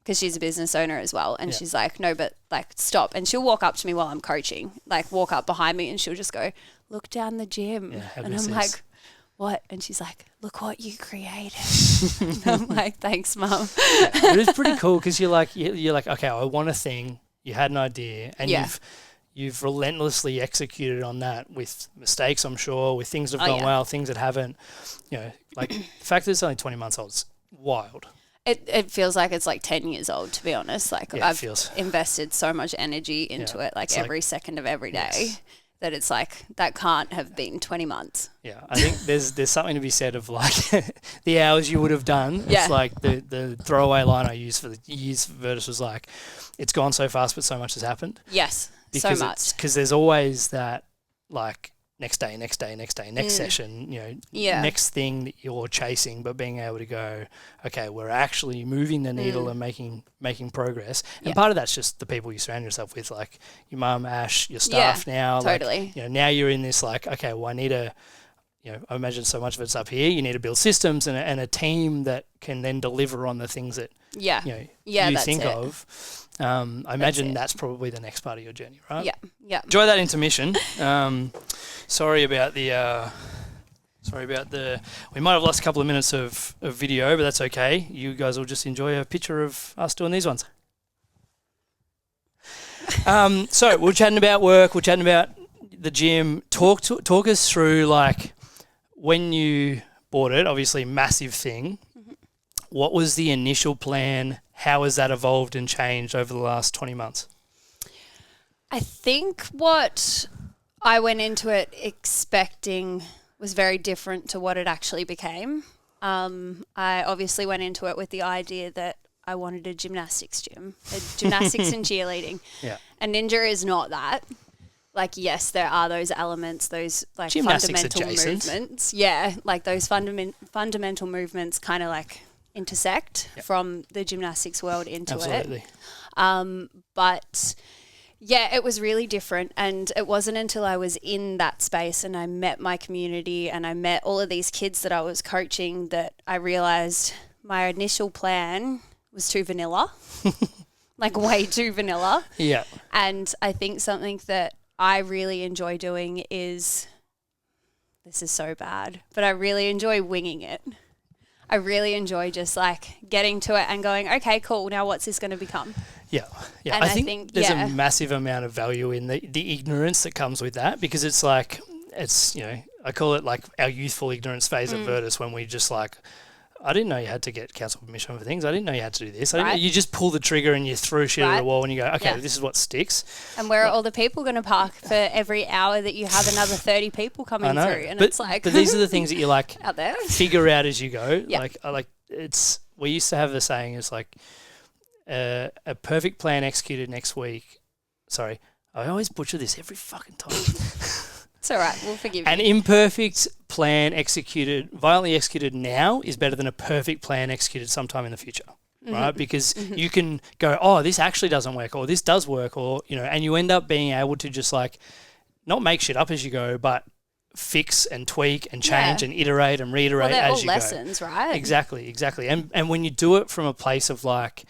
Because she's a business owner as well. And she's like, no, but like, stop. And she'll walk up to me while I'm coaching, like walk up behind me and she'll just go, look down the gym. And I'm like, what? And she's like, look what you created. And I'm like, thanks, Mum. But it's pretty cool because you're like, okay, I want a thing. You had an idea and you've relentlessly executed on that with mistakes, I'm sure, with things that have gone well, things that haven't. Like the fact that it's only 20 months old is wild. It feels like it's like 10 years old, to be honest. Like I've feels invested so much energy into it, like every second of every day, that it's like that can't have been 20 months. Yeah, I think there's something to be said of like the hours you would have done. It's like the throwaway line I used for the years for Virtus was like, it's gone so fast, but so much has happened. Yes, so much. Because there's always that like next day, next session, next thing that you're chasing, but being able to go, okay, we're actually moving the needle and making progress. And part of that's just the people you surround yourself with, like your mum, Ash, your staff now. Totally. Like, now you're in this like, okay, well, I need to, I imagine so much of it's up here. You need to build systems and a team that can then deliver on the things that you think of. I imagine that's probably the next part of your journey, right? Yeah. Enjoy that intermission. Sorry about the. We might have lost a couple of minutes of video, but that's okay. You guys will just enjoy a picture of us doing these ones. So we're chatting about work. We're chatting about the gym. Talk us through like when you bought it. Obviously, massive thing. Mm-hmm. What was the initial plan? How has that evolved and changed over the last 20 months? I think what I went into it expecting was very different to what it actually became. I obviously went into it with the idea that I wanted a gymnastics gym, gymnastics and cheerleading. Yeah. And Ninja is not that. Like, yes, there are those elements, those like fundamental movements. Yeah, like those fundamental movements kind of like intersect from the gymnastics world into it. But yeah, it was really different, and it wasn't until I was in that space and I met my community and I met all of these kids that I was coaching that I realized my initial plan was too vanilla, like way too vanilla. Yeah. And I think something that I really enjoy doing is, this is so bad, but I really enjoy winging it. I really enjoy just like getting to it and going, okay, cool, now what's this going to become? Yeah. And I think there's a massive amount of value in the ignorance that comes with that, because it's like, I call it like our youthful ignorance phase at Virtus, when we just like, I didn't know you had to get council permission for things. I didn't know you had to do this. You just pull the trigger and you throw shit at the wall and you go, okay, this is what sticks. And where are all the people going to park for every hour that you have another 30 people coming through? And it's like, but these are the things that you like out there figure out as you go. Yeah. We used to have the saying, it's like a perfect plan executed next week. Sorry, I always butcher this every fucking time. It's all right. We'll forgive you. An imperfect plan violently executed now is better than a perfect plan executed sometime in the future, right? Because you can go, oh, this actually doesn't work, or this does work, or, and you end up being able to just like not make shit up as you go, but fix and tweak and change and iterate and reiterate as you go. Lessons, right? Exactly. And when you do it from a place of like,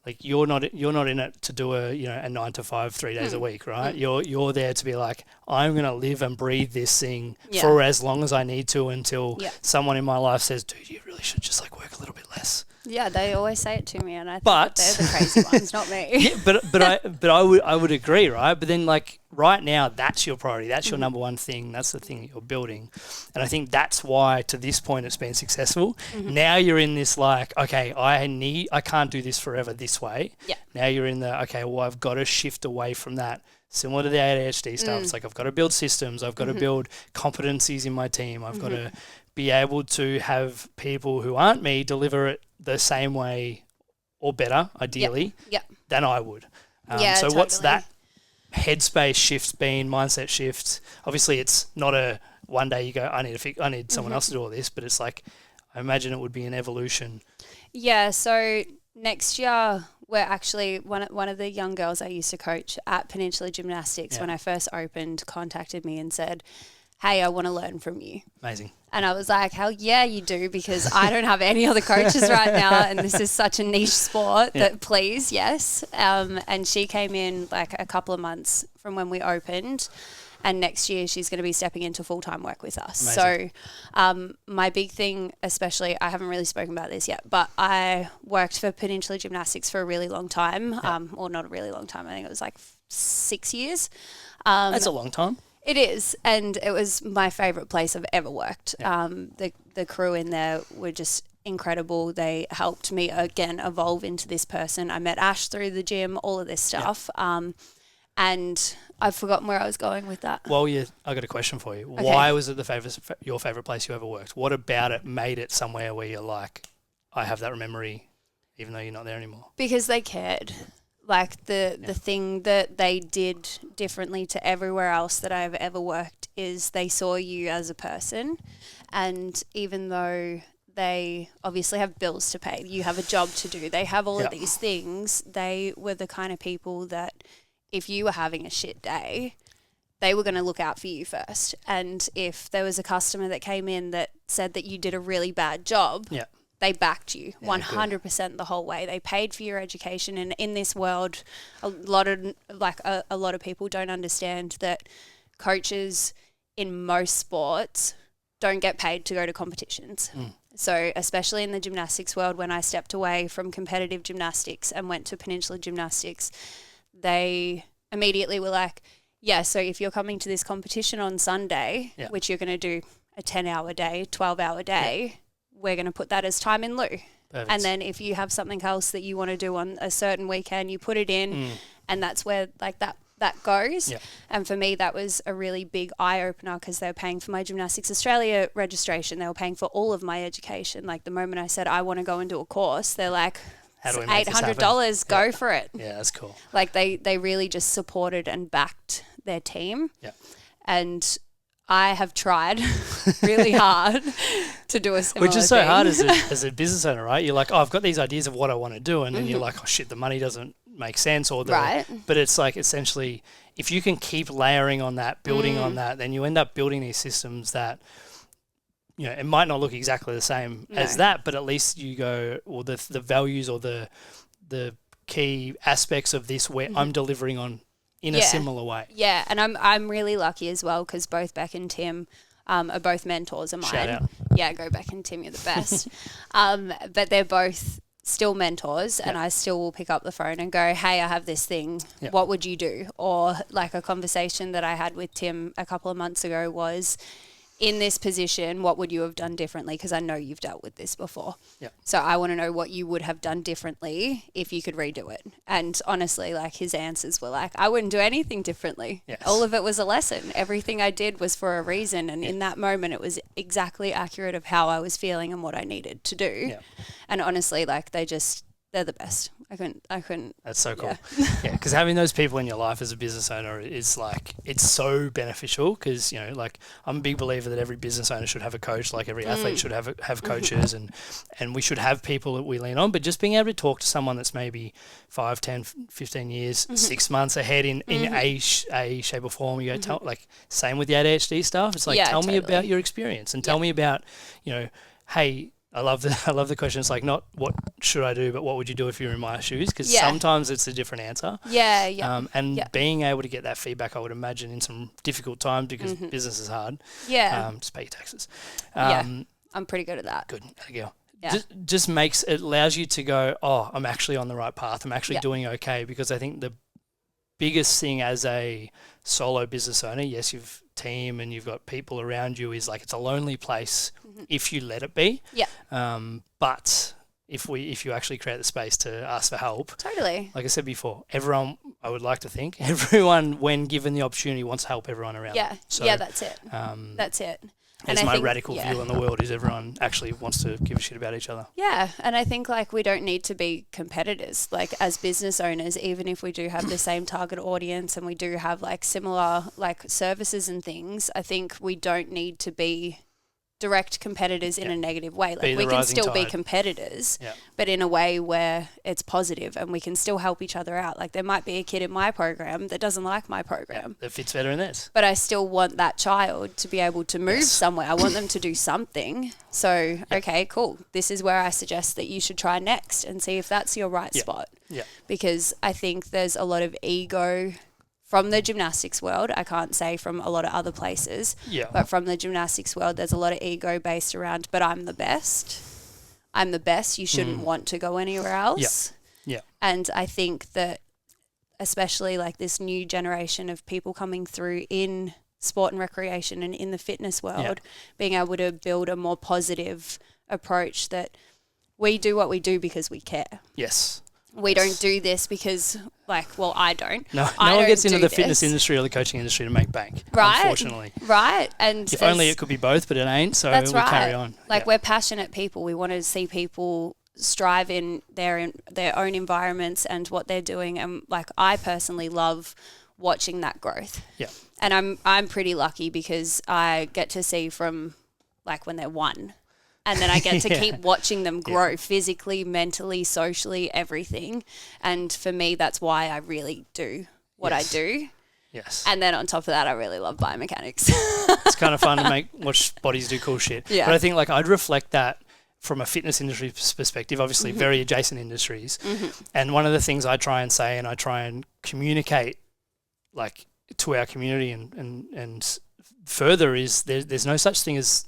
like you're not in it to do a 9 to 5 3 days a week, right? You're there to be like, I'm gonna live and breathe this thing for as long as I need to until someone in my life says, dude, you really should just like work a little bit less. Yeah, they always say it to me, and I think that they're the crazy ones, not me. Yeah, but I would agree, right? But then like right now, that's your priority. That's your number one thing. That's the thing that you're building, and I think that's why to this point it's been successful. Now you're in this like, okay, I can't do this forever this way. Yeah. Now you're in the okay, well I've got to shift away from that. Similar to the ADHD stuff, it's like I've got to build systems. I've got to build competencies in my team. I've got to be able to have people who aren't me deliver it the same way or better, ideally, than I would. So what's that headspace shift been, mindset shift? Obviously, it's not a one day you go, I need someone else to do all this, but it's like, I imagine it would be an evolution. Yeah, so next year, we're actually, one of the young girls I used to coach at Peninsula Gymnastics when I first opened contacted me and said, hey, I want to learn from you. Amazing. And I was like, hell yeah, you do, because I don't have any other coaches right now, and this is such a niche sport that please, yes. And she came in like a couple of months from when we opened, and next year she's going to be stepping into full-time work with us. Amazing. So my big thing, especially, I haven't really spoken about this yet, but I worked for Peninsula Gymnastics for a really long time, or not a really long time, I think it was like 6 years. That's a long time. It is, and it was my favourite place I've ever worked. The crew in there were just incredible. They helped me, again, evolve into this person. I met Ash through the gym, all of this stuff. And I've forgotten where I was going with that. Well, I got a question for you. Okay. Why was it your favourite place you ever worked? What about it made it somewhere where you're like, I have that memory, even though you're not there anymore? Because they cared. Like the thing that they did differently to everywhere else that I've ever worked is they saw you as a person, and even though they obviously have bills to pay, you have a job to do, they have all of these things, they were the kind of people that if you were having a shit day, they were going to look out for you first. And if there was a customer that came in that said that you did a really bad job, they backed you 100% the whole way. They paid for your education, and in this world, a lot of people don't understand that coaches in most sports don't get paid to go to competitions. So especially in the gymnastics world, when I stepped away from competitive gymnastics and went to Peninsula Gymnastics, they immediately were like, yeah, so if you're coming to this competition on Sunday, which you're going to do a 10-hour day, 12-hour day, we're going to put that as time in lieu. Perfect. And then if you have something else that you want to do on a certain weekend, you put it in, and that's where like that goes. And for me, that was a really big eye-opener, because they were paying for my Gymnastics Australia registration. They were paying for all of my education. Like the moment I said, I want to go and do a course, they're like, $800, go for it. Yeah, that's cool. Like they really just supported and backed their team. And I have tried really hard to do a similar Which is so hard as a business owner, right? You're like, oh, I've got these ideas of what I want to do, and then you're like, oh shit, the money doesn't make sense, or but it's like essentially, if you can keep layering on that, building on that, then you end up building these systems that, you know, it might not look exactly the same as that, but at least you go, or the values or the key aspects of this where I'm delivering on in a similar way. Yeah, and I'm really lucky as well, because both Beck and Tim are both mentors of mine. Shout out. Yeah, go Beck and Tim, you're the best. But they're both still mentors, and I still will pick up the phone and go, hey, I have this thing. What would you do? Or like a conversation that I had with Tim a couple of months ago was, in this position, what would you have done differently? Because I know you've dealt with this before. So I want to know what you would have done differently if you could redo it. And honestly, like his answers were like, I wouldn't do anything differently. All of it was a lesson. Everything I did was for a reason. And in that moment, it was exactly accurate of how I was feeling and what I needed to do. And honestly, like they're the best. I couldn't. That's so cool. Yeah, because having those people in your life as a business owner is like, it's so beneficial, because, you know, like I'm a big believer that every business owner should have a coach, like every athlete should have coaches, and we should have people that we lean on, but just being able to talk to someone that's maybe 5, 10, 15 years, 6 months ahead in a shape or form, you go, tell, like same with the ADHD stuff. It's like, tell me about your experience, and tell me about, you know, hey, I love the question. It's like not what should I do, but what would you do if you were in my shoes? Because Yeah. sometimes it's a different answer. Yeah. And being able to get that feedback, I would imagine, in some difficult times because business is hard. Yeah. Just pay your taxes. I'm pretty good at that. Good. There you go. Yeah. Just makes it allows you to go, oh, I'm actually on the right path. I'm actually Yeah. doing okay, because I think the biggest thing as a solo business owner, yes, you've team and you've got people around you, is like it's a lonely place if you let it be. Yeah. But if you actually create the space to ask for help, Totally. like I said before, everyone, I would like to think, everyone, when given the opportunity, wants to help everyone around them. So, that's it. That's it. That's my radical view on the world, is everyone actually wants to give a shit about each other. Yeah, and I think like we don't need to be competitors. Like as business owners, even if we do have the same target audience and we do have like similar like services and things, I think we don't need to be direct competitors in a negative way. Like we can still be competitors, but in a way where it's positive and we can still help each other out. Like there might be a kid in my program that doesn't like my program. That fits better in theirs. But I still want that child to be able to move somewhere. I want them to do something. So, okay, cool. This is where I suggest that you should try next and see if that's your right spot. Yeah. Because I think there's a lot of ego from the gymnastics world. I can't say from a lot of other places, but from the gymnastics world, there's a lot of ego based around, but I'm the best. I'm the best. You shouldn't want to go anywhere else. Yeah. And I think that especially like this new generation of people coming through in sport and recreation and in the fitness world, being able to build a more positive approach that we do what we do because we care. Yes. We don't do this because, like, well, I don't. No one gets into the fitness industry or the coaching industry to make bank, unfortunately. Right. And if only it could be both, but it ain't, so we carry on. Like, we're passionate people. We want to see people strive in their own environments and what they're doing. And, like, I personally love watching that growth. Yeah. And I'm pretty lucky because I get to see from, like, when they're one. And then I get to keep watching them grow physically, mentally, socially, everything. And for me, that's why I really do what I do. Yes. And then on top of that, I really love biomechanics. It's kind of fun to watch bodies do cool shit. Yeah. But I think like I'd reflect that from a fitness industry perspective, obviously very adjacent industries. And one of the things I try and say and I try and communicate like to our community and further is there's no such thing as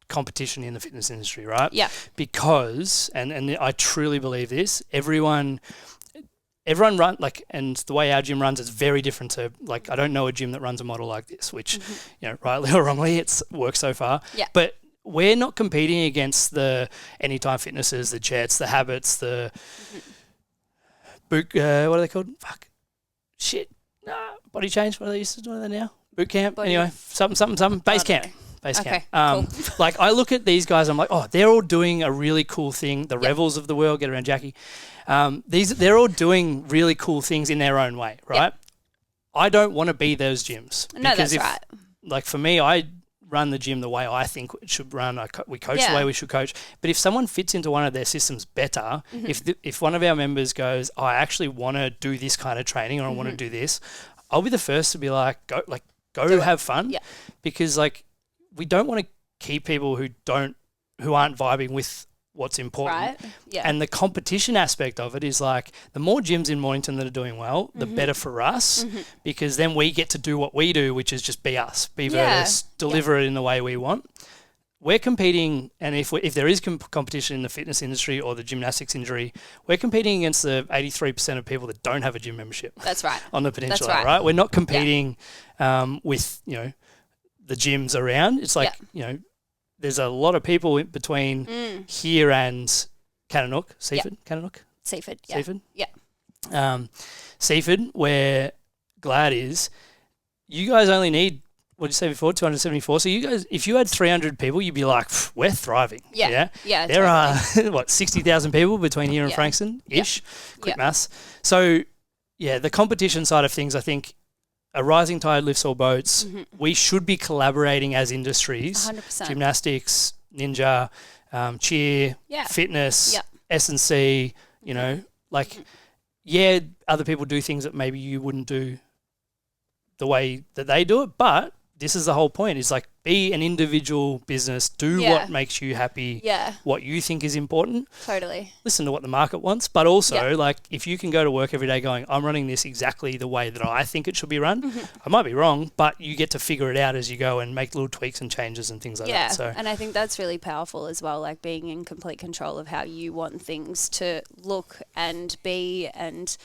competition in the fitness industry, right? Yeah. Because and I truly believe this, everyone run like, and the way our gym runs is very different to like I don't know a gym that runs a model like this, which you know, rightly or wrongly, it's worked so far. Yeah. But we're not competing against the Anytime Fitnesses, the Jets, the Habits, the boot. What are they called? Body Change. What are they used to do? What are they now? Boot camp. Anyway, something. Base camp. Okay, cool. Like I look at these guys, I'm like, oh, they're all doing a really cool thing. The Revels of the world, get around Jackie. They're all doing really cool things in their own way, right? Yep. I don't want to be those gyms. No, that's right. Like for me, I run the gym the way I think it should run. We coach the way we should coach. But if someone fits into one of their systems better, if one of our members goes, I actually want to do this kind of training or I want to do this, I'll be the first to be like, go have fun. Yeah. Because like, we don't want to keep people who aren't vibing with what's important. Right. Yeah. And the competition aspect of it is like the more gyms in Mornington that are doing well, the better for us because then we get to do what we do, which is just be us, be Virtus, deliver it in the way we want. We're competing, and if there is competition in the fitness industry or the gymnastics industry, we're competing against the 83% of people that don't have a gym membership. That's right. On the peninsula, right? We're not competing with, you know, the gyms around. It's like, you know, there's a lot of people in between here and Kananook, Seaford, Kananook? Seaford, yeah. Seaford? Yeah. Seaford, where Glad is, you guys only need, what did you say before, 274? So you guys, if you had 300 people, you'd be like, we're thriving. Yeah. There are, 60,000 people between here and Frankston-ish? Quick maths. So, yeah, the competition side of things, I think, a rising tide lifts all boats. We should be collaborating as industries. 100%. Gymnastics, ninja, cheer, fitness, S&C, you know, like, other people do things that maybe you wouldn't do the way that they do it, but this is the whole point, is like be an individual business, do Yeah. what makes you happy, Yeah, what you think is important, totally. listen to what the market wants, but also Yeah. like if you can go to work every day going, I'm running this exactly the way that I think it should be run. Mm-hmm. I might be wrong, but you get to figure it out as you go and make little tweaks and changes and things like Yeah, that. So and I think that's really powerful as well, like being in complete control of how you want things to look and be. And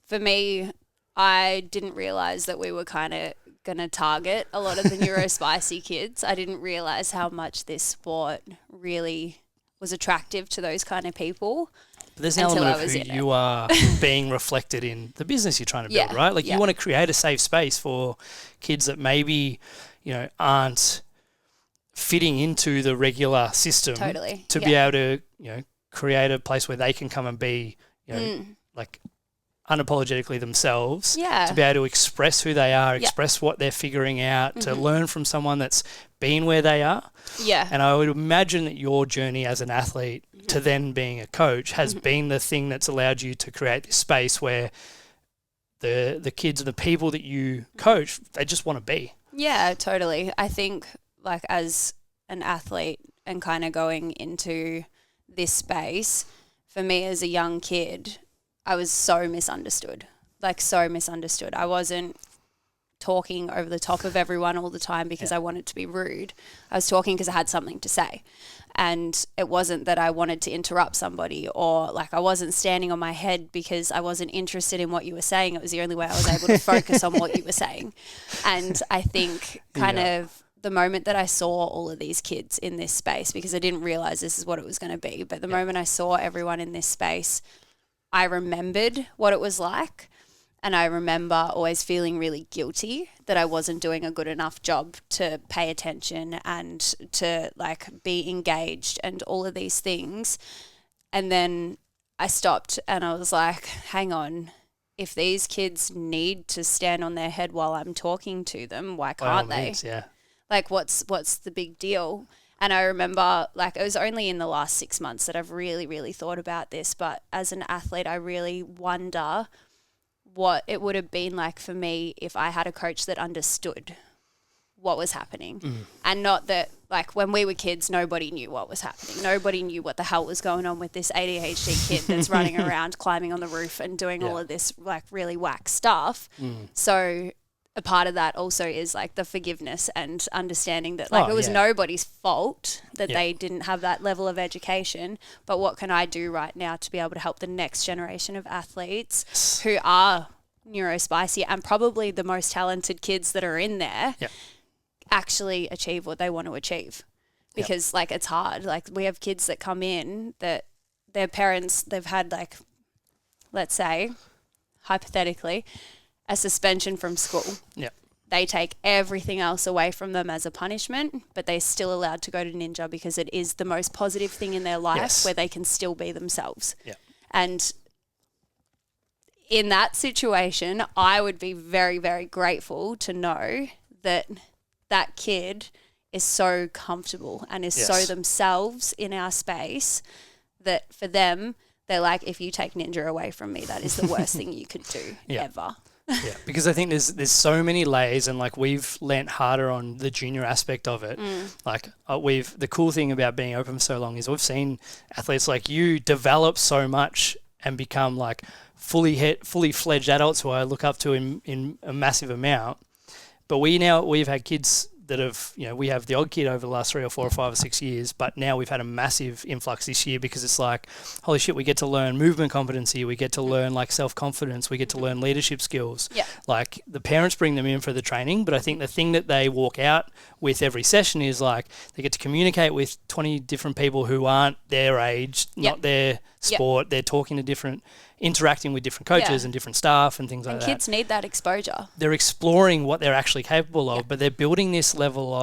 for me, I didn't realize that we were kind of going to target a lot of the neurospicy kids. I didn't realize how much this sport really was attractive to those kind of people. But there's an until element I of was who in you are being reflected in the business you're trying to build, Yeah, right? Like yeah. you want to create a safe space for kids that maybe, aren't fitting into the regular system Totally, to be able to, create a place where they can come and be, like unapologetically themselves, Yeah. to be able to express who they are, express what they're figuring out, to learn from someone that's been where they are. Yeah. And I would imagine that your journey as an athlete to then being a coach has been the thing that's allowed you to create this space where the kids and the people that you coach, they just want to be. Yeah, totally. I think like as an athlete and kind of going into this space, for me as a young kid, I was so misunderstood. I wasn't talking over the top of everyone all the time because I wanted to be rude. I was talking because I had something to say. And it wasn't that I wanted to interrupt somebody, or like I wasn't standing on my head because I wasn't interested in what you were saying. It was the only way I was able to focus on what you were saying. And I think kind of the moment that I saw all of these kids in this space, because I didn't realize this is what it was going to be, but the moment I saw everyone in this space, I remembered what it was like. And I remember always feeling really guilty that I wasn't doing a good enough job to pay attention and to like be engaged and all of these things. And then I stopped and I was like, hang on, if these kids need to stand on their head while I'm talking to them, why can't they? Like what's the big deal? And I remember like it was only in the last 6 months that I've really, really thought about this. But as an athlete, I really wonder what it would have been like for me if I had a coach that understood what was happening. And not that like when we were kids, nobody knew what was happening. Nobody knew what the hell was going on with this ADHD kid that's running around climbing on the roof and doing all of this like really whack stuff. So a part of that also is like the forgiveness and understanding that like it was nobody's fault that they didn't have that level of education, but what can I do right now to be able to help the next generation of athletes who are neurospicy and probably the most talented kids that are in there actually achieve what they want to achieve. Because like it's hard. Like we have kids that come in that their parents, they've had like, let's say, hypothetically, a suspension from school. Yeah. They take everything else away from them as a punishment, but they're still allowed to go to Ninja because it is the most positive thing in their life where they can still be themselves. Yeah. And in that situation, I would be very, very grateful to know that that kid is so comfortable and is so themselves in our space that for them, they're like, if you take Ninja away from me, that is the worst thing you could do ever. Yeah, because I think there's so many layers, and like we've learnt harder on the junior aspect of it. Like the cool thing about being open for so long is we've seen athletes like you develop so much and become like fully fledged adults who I look up to in a massive amount. But we've had kids that have, we have the odd kid over the last 3 or 4 or 5 or 6 years, but now we've had a massive influx this year because it's like, holy shit, we get to learn movement competency, we get to learn like self-confidence, we get to learn leadership skills. Yeah. Like the parents bring them in for the training, but I think the thing that they walk out with every session is like they get to communicate with 20 different people who aren't their age, not their sport. They're talking to interacting with different coaches and different staff and things like that. And kids need that exposure. They're exploring what they're actually capable of, but they're building this level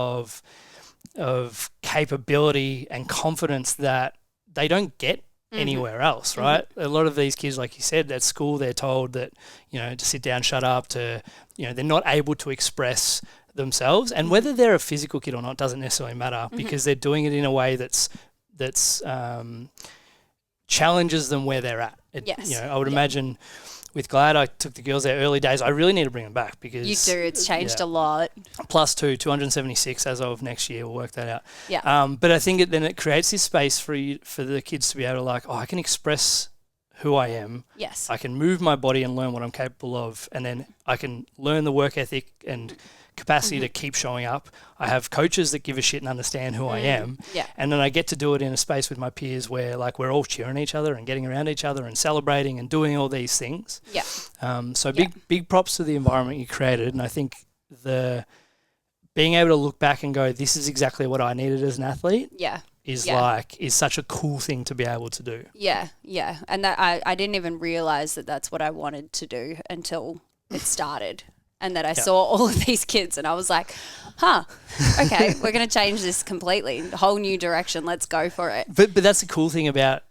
of capability and confidence that they don't get anywhere else, right? A lot of these kids, like you said, at school they're told that, to sit down, shut up, they're not able to express themselves. And whether they're a physical kid or not doesn't necessarily matter because they're doing it in a way that's challenges them where they're at. I would imagine with Glad, I took the girls there early days. I really need to bring them back because You do. It's changed a lot. Plus 276 as of next year. We'll work that out. Yeah. But I think then it creates this space for the kids to be able to like, I can express who I am. Yes. I can move my body and learn what I'm capable of, and then I can learn the work ethic and capacity to keep showing up. I have coaches that give a shit and understand who I am. Yeah. And then I get to do it in a space with my peers where like we're all cheering each other and getting around each other and celebrating and doing all these things. Yeah. So big props to the environment you created. And I think the being able to look back and go, this is exactly what I needed as an athlete. Yeah. Is such a cool thing to be able to do. Yeah. Yeah. And that I didn't even realize that that's what I wanted to do until it started. And that I saw all of these kids and I was like, okay, we're going to change this completely. A whole new direction. Let's go for it. But that's the cool thing about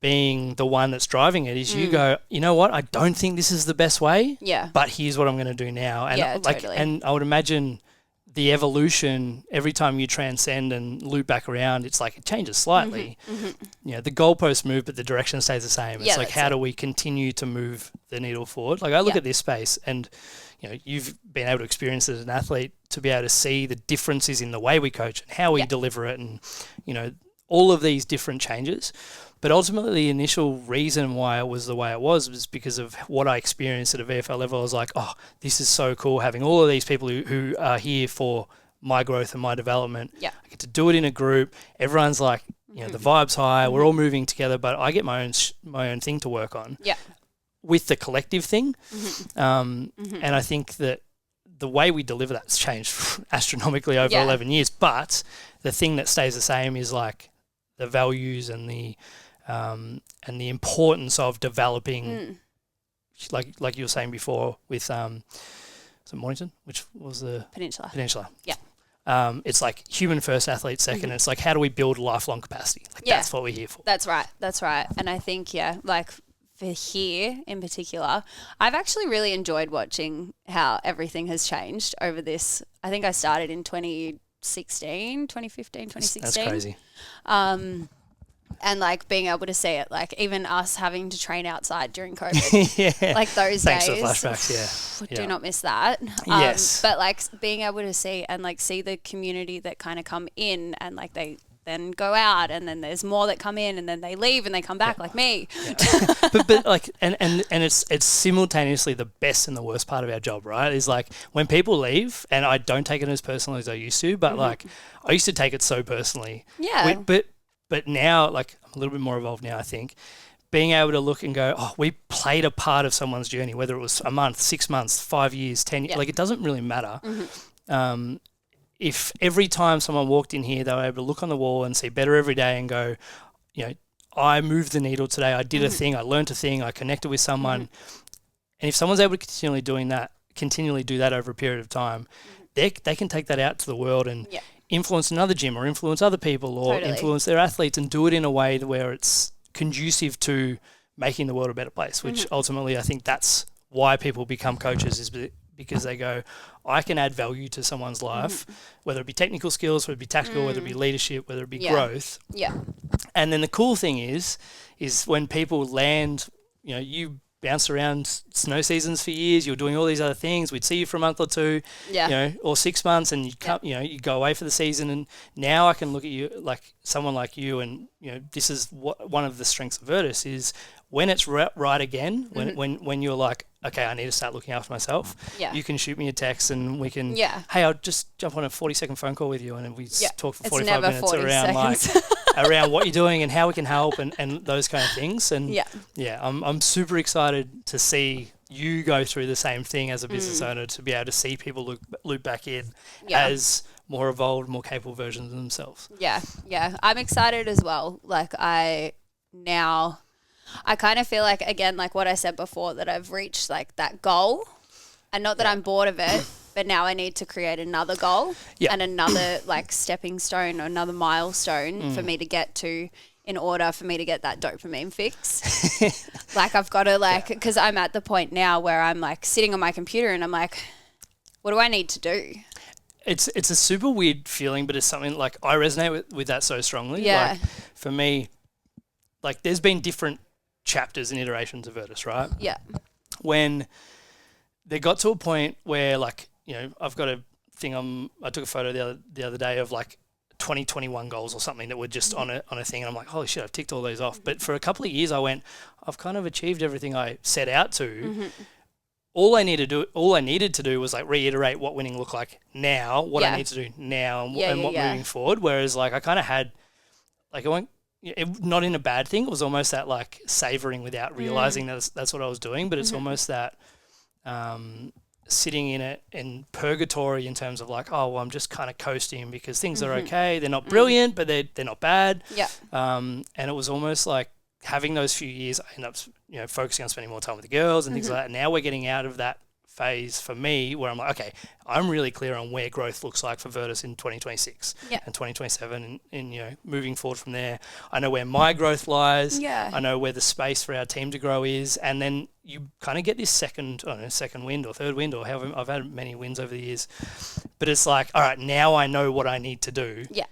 being the one that's driving it is you go, you know what? I don't think this is the best way. Yeah. But here's what I'm going to do now. And totally. And I would imagine the evolution, every time you transcend and loop back around, it's like it changes slightly. You know, the goalposts move, but the direction stays the same. It's like, how do we continue to move the needle forward? Like I look at this space and, you know, you've been able to experience it as an athlete to be able to see the differences in the way we coach and how we deliver it and, you know, all of these different changes. But ultimately, the initial reason why it was the way it was because of what I experienced at a VFL level. I was like, oh, this is so cool having all of these people who are here for my growth and my development. Yeah. I get to do it in a group. Everyone's like, you know, the vibe's high. We're all moving together, but I get my own thing to work on. Yeah. With the collective thing. And I think that the way we deliver that's changed astronomically over 11 years. But the thing that stays the same is like the values and the importance of developing, like you were saying before with so Mornington, which was the Peninsula. Yeah. It's like human first, athlete second. It's like how do we build lifelong capacity? Like that's what we're here for. That's right. And I think like for here in particular, I've actually really enjoyed watching how everything has changed over this. I think I started in 2015, 2016. That's crazy. And like being able to see it, like even us having to train outside during COVID, like those Thanks days. for the flashbacks, Do not miss that. Yes. But like being able to see the community that kind of come in and like they then go out and then there's more that come in and then they leave and they come back like me. but like and it's simultaneously the best and the worst part of our job, right? Is like when people leave, and I don't take it as personally as I used to, but like I used to take it so personally. Yeah. But now, like, I'm a little bit more evolved now, I think. Being able to look and go, oh, we played a part of someone's journey, whether it was a month, 6 months, 5 years, 10 years, like it doesn't really matter. If every time someone walked in here, they were able to look on the wall and see better every day and go, you know, I moved the needle today, I did a thing, I learned a thing, I connected with someone. And if someone's able to continually do that over a period of time, they can take that out to the world and influence another gym or influence other people or influence their athletes and do it in a way where it's conducive to making the world a better place, which ultimately I think that's why people become coaches is because they go, I can add value to someone's life, whether it be technical skills, whether it be tactical, whether it be leadership, whether it be growth. Yeah. And then the cool thing is when people land, you know, you bounced around snow seasons for years. You were doing all these other things. We'd see you for a month or two, you know, or 6 months, and you come, you know, you go away for the season. And now I can look at you like someone like you, and you know, this is one of the strengths of Virtus is when it's right again. When you're like, okay, I need to start looking after myself. Yeah. You can shoot me a text, and we can. Yeah. Hey, I'll just jump on a 40-second phone call with you, and we talk for 45 minutes 40 around seconds. around what you're doing and how we can help and those kind of things. And I'm super excited to see you go through the same thing as a business owner, to be able to see people loop back in as more evolved, more capable versions of themselves. Yeah. I'm excited as well. Like I kind of feel like, again, like what I said before, that I've reached like that goal, and not that I'm bored of it, but now I need to create another goal and another like stepping stone or another milestone for me to get to, in order for me to get that dopamine fix. Like I've got to because I'm at the point now where I'm like sitting on my computer and I'm like, what do I need to do? It's a super weird feeling, but it's something like I resonate with that so strongly. Yeah. Like for me, like there's been different chapters and iterations of Virtus, right? Yeah. when they got to a point where, like, you know, I've got a thing I took a photo the other day of like 2021 goals or something that were just on a thing, and I'm like, holy shit, I've ticked all those off. But for a couple of years I went, I've kind of achieved everything I set out to. All I needed to do was like reiterate what winning looked like now, what I need to do now, and what moving forward. Whereas like I kind of had, like, not in a bad thing. It was almost that like savoring without realizing that's what I was doing. But it's almost that sitting in it in purgatory in terms of like, oh, well, I'm just kind of coasting because things are okay. They're not brilliant, but they're not bad. Yeah. And it was almost like having those few years, I ended up, you know, focusing on spending more time with the girls and things like that. Now we're getting out of that phase for me where I'm like, okay, I'm really clear on where growth looks like for Virtus in 2026 and 2027 and, you know, moving forward from there. I know where my growth lies. Yeah. I know where the space for our team to grow is. And then you kind of get this second wind or third wind, or however, I've had many wins over the years. But it's like, all right, now I know what I need to do. Yeah.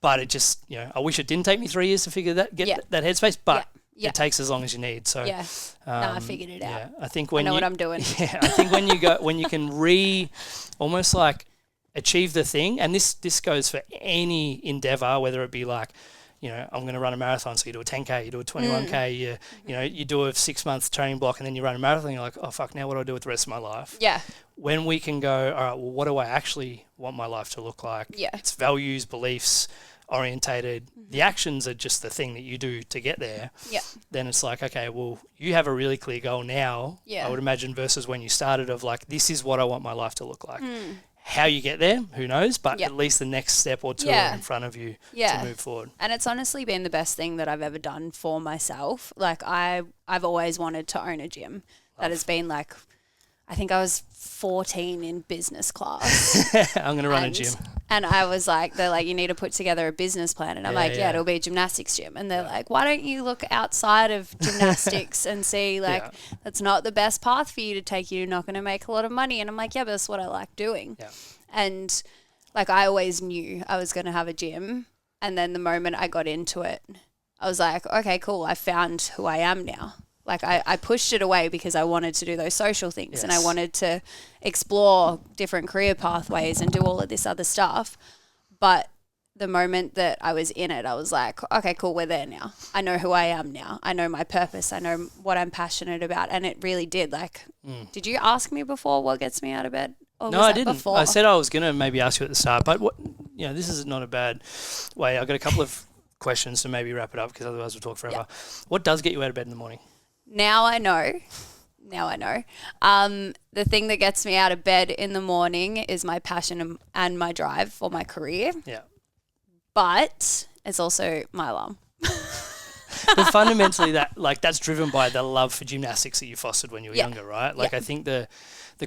But it just, you know, I wish it didn't take me 3 years to figure that headspace, but it takes as long as you need. So I figured it out. Yeah, I think when I know what I'm doing. Yeah, I think when you can almost like achieve the thing, and this goes for any endeavor, whether it be like, you know, I'm going to run a marathon, so you do a 10K, you do a 21K, you know, you do a 6 month training block, and then you run a marathon. You're like, oh fuck, now what do I do with the rest of my life? Yeah. When we can go, all right, well, what do I actually want my life to look like? Yeah. It's values, beliefs, orientated. The actions are just the thing that you do to get there. Yeah. Then it's like, okay, well, you have a really clear goal now. Yeah. I would imagine versus when you started of like, this is what I want my life to look like. How you get there, who knows? But at least the next step or two are in front of you to move forward. And it's honestly been the best thing that I've ever done for myself. Like I've always wanted to own a gym. That has been like, I think I was 14 in business class. I'm going to run a gym. And I was like, they're like, you need to put together a business plan. And I'm like, it'll be a gymnastics gym. And they're like, why don't you look outside of gymnastics and see, like, that's not the best path for you to take. You're not going to make a lot of money. And I'm like, yeah, but that's what I like doing. Yeah. And, like, I always knew I was going to have a gym. And then the moment I got into it, I was like, okay, cool. I found who I am now. Like I pushed it away because I wanted to do those social things and I wanted to explore different career pathways and do all of this other stuff. But the moment that I was in it, I was like, okay, cool, we're there now. I know who I am now. I know my purpose. I know what I'm passionate about. And it really did. Like, did you ask me before what gets me out of bed? Or no, I didn't. Before? I said I was going to maybe ask you at the start, but this is not a bad way. I've got a couple of questions to maybe wrap it up because otherwise we'll talk forever. Yep. What does get you out of bed in the morning? Now I know. The thing that gets me out of bed in the morning is my passion and my drive for my career. Yeah. But it's also my alarm. But fundamentally that's driven by the love for gymnastics that you fostered when you were younger, right? Like I think the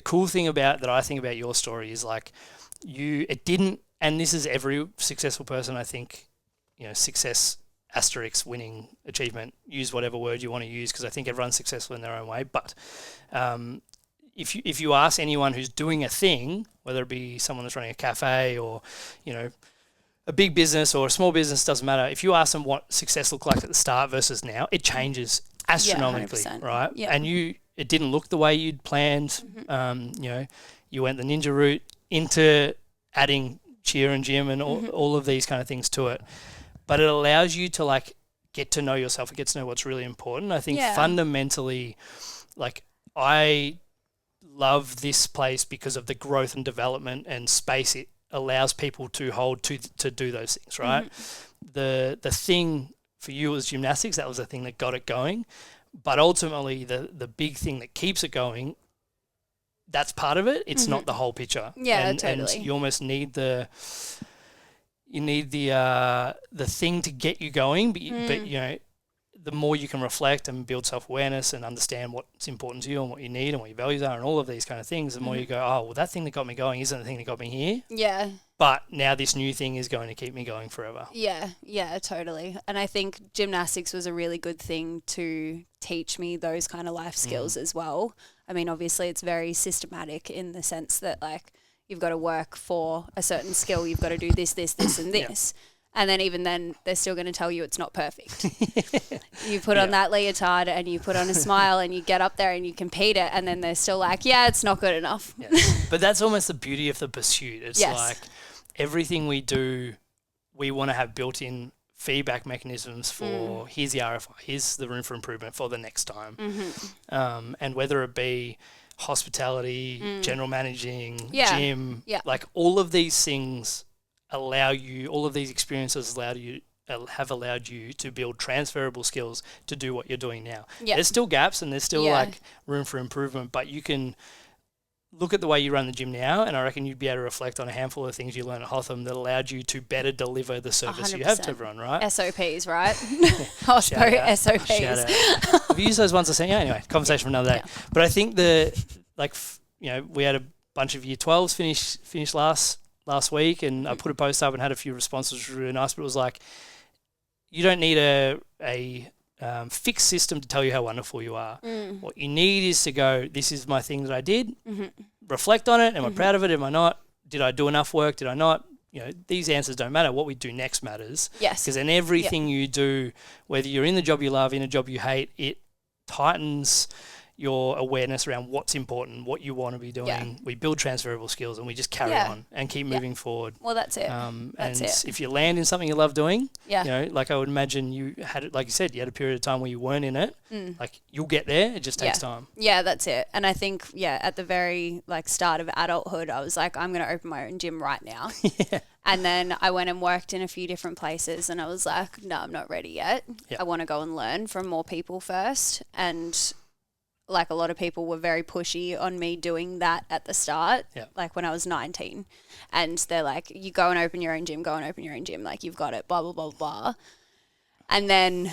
cool thing that I think about your story is like it didn't, and this is every successful person, I think, you know, success asterisk winning achievement, use whatever word you want to use because I think everyone's successful in their own way. But if you ask anyone who's doing a thing, whether it be someone that's running a cafe or, you know, a big business or a small business, doesn't matter. If you ask them what success looked like at the start versus now, it changes astronomically, right? Yeah. And it didn't look the way you'd planned. You know, you went the ninja route into adding cheer and gym and all of these kind of things to it. But it allows you to like get to know yourself. It gets to know what's really important. I think fundamentally, like I love this place because of the growth and development and space it allows people to hold to do those things, right? The thing for you was gymnastics. That was the thing that got it going. But ultimately, the big thing that keeps it going, that's part of it. It's not the whole picture. Yeah, totally. And you almost need the thing to get you going, but you know, the more you can reflect and build self-awareness and understand what's important to you and what you need and what your values are and all of these kind of things, the more you go, oh, well, that thing that got me going isn't the thing that got me here. Yeah. But now this new thing is going to keep me going forever. Yeah, totally. And I think gymnastics was a really good thing to teach me those kind of life skills as well. I mean, obviously it's very systematic in the sense that like you've got to work for a certain skill. You've got to do this, and this. And then even then, they're still going to tell you it's not perfect. You put on that leotard and you put on a smile and you get up there and you compete it, and then they're still like, yeah, it's not good enough. Yeah. But that's almost the beauty of the pursuit. It's like everything we do, we want to have built-in feedback mechanisms for here's the RFI, here's the room for improvement for the next time. And whether it be hospitality, general managing, gym, like all of these things all of these experiences have allowed you to build transferable skills to do what you're doing now. There's still gaps and there's still like room for improvement, but you can look at the way you run the gym now, and I reckon you'd be able to reflect on a handful of things you learned at Hotham that allowed you to better deliver the service 100%. You have to everyone, right? SOPs, right? Hospo SOPs. Shout out. Have you used those ones I sent you? Anyway, conversation for another day. Yeah. But I think we had a bunch of year 12s finish last week, and I put a post up and had a few responses, which was really nice, but it was like, you don't need a fixed system to tell you how wonderful you are. What you need is to go, this is my thing that I did, reflect on it, am I proud of it, am I not, did I do enough work, did I not, these answers don't matter, what we do next matters. Yes. Because then everything you do, whether you're in the job you love, in a job you hate, it tightens your awareness around what's important, what you want to be doing. Yeah. We build transferable skills and we just carry on and keep moving forward. Well, that's it. If you land in something you love doing, like I would imagine you had, like you said, you had a period of time where you weren't in it. Like you'll get there. It just takes time. Yeah, that's it. And I think, at the very start of adulthood, I was like, I'm going to open my own gym right now. And then I went and worked in a few different places and I was like, no, I'm not ready yet. I want to go and learn from more people first. And like a lot of people were very pushy on me doing that at the start, like when I was 19. And they're like, you go and open your own gym, like you've got it, blah, blah, blah, blah. And then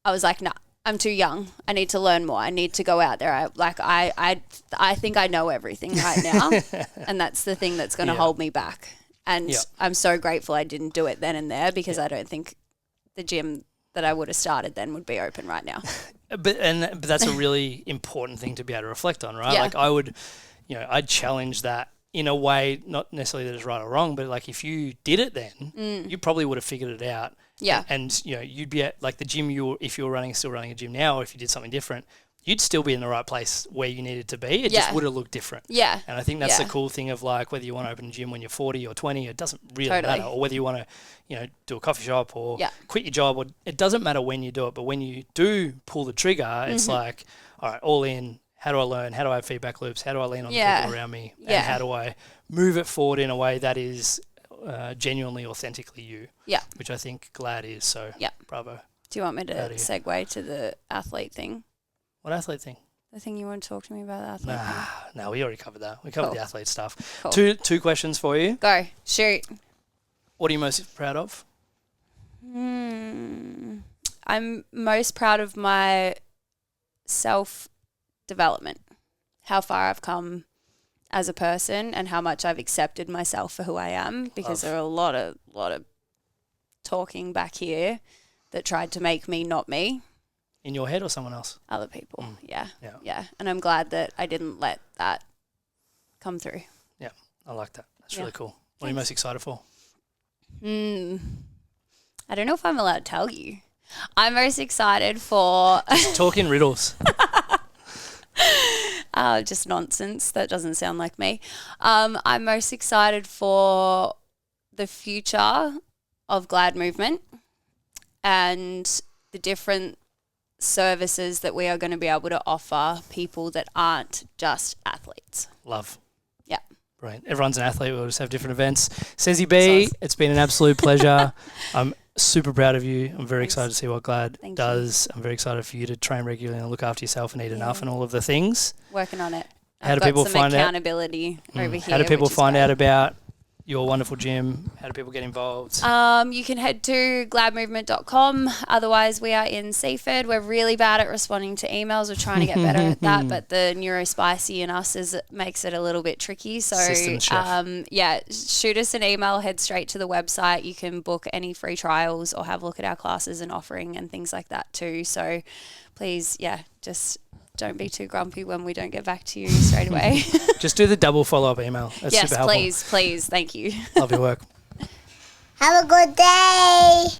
I was like, nah, I'm too young. I need to learn more. I need to go out there. I think I know everything right now. And that's the thing that's going to hold me back. And I'm so grateful I didn't do it then and there, because I don't think the gym that I would have started then would be open right now. But that's a really important thing to be able to reflect on, right? Like I would, I'd challenge that in a way, not necessarily that it's right or wrong, but like if you did it then, you probably would have figured it out. Yeah. And you'd be at like the gym if you were still running a gym now, or if you did something different, you'd still be in the right place where you needed to be. It just would have looked different. Yeah. And I think that's the cool thing of like whether you want to open a gym when you're 40 or 20, it doesn't really matter. Or whether you want to, do a coffee shop or quit your job, or it doesn't matter when you do it. But when you do pull the trigger, it's like, all right, all in. How do I learn? How do I have feedback loops? How do I lean on the people around me? And how do I move it forward in a way that is genuinely, authentically you? Yeah. Which I think Glad is. So bravo. Do you want me to segue to the athlete thing? What athlete thing? The thing you want to talk to me about, the athlete thing? No, we already covered that. We covered the athlete stuff. Cool. Two questions for you. Go. Shoot. What are you most proud of? I'm most proud of my self-development, how far I've come as a person and how much I've accepted myself for who I am, because there are a lot of talking back here that tried to make me not me. In your head or someone else? Other people, yeah. And I'm glad that I didn't let that come through. Yeah, I like that. That's really cool. What are you most excited for? I don't know if I'm allowed to tell you. I'm most excited for... Just talk in riddles. Just nonsense. That doesn't sound like me. I'm most excited for the future of Glad Movement and the different services that we are going to be able to offer people that aren't just athletes. Love. Yeah. Right. Everyone's an athlete. We'll just have different events. Sezzy B, it's been an absolute pleasure. I'm super proud of you. I'm very excited to see what Glad does. I'm very excited for you to train regularly and look after yourself and eat enough and all of the things. Working on it. How do people find out? Accountability over here. How do people find out about your wonderful gym? How do people get involved? You can head to gladmovement.com. Otherwise, we are in Seaford. We're really bad at responding to emails. We're trying to get better at that, but the neurospicy in us makes it a little bit tricky. So, shoot us an email, head straight to the website. You can book any free trials or have a look at our classes and offering and things like that too. So, please, just don't be too grumpy when we don't get back to you straight away. Just do the double follow-up email. That's super helpful. Please. Thank you. Love your work. Have a good day.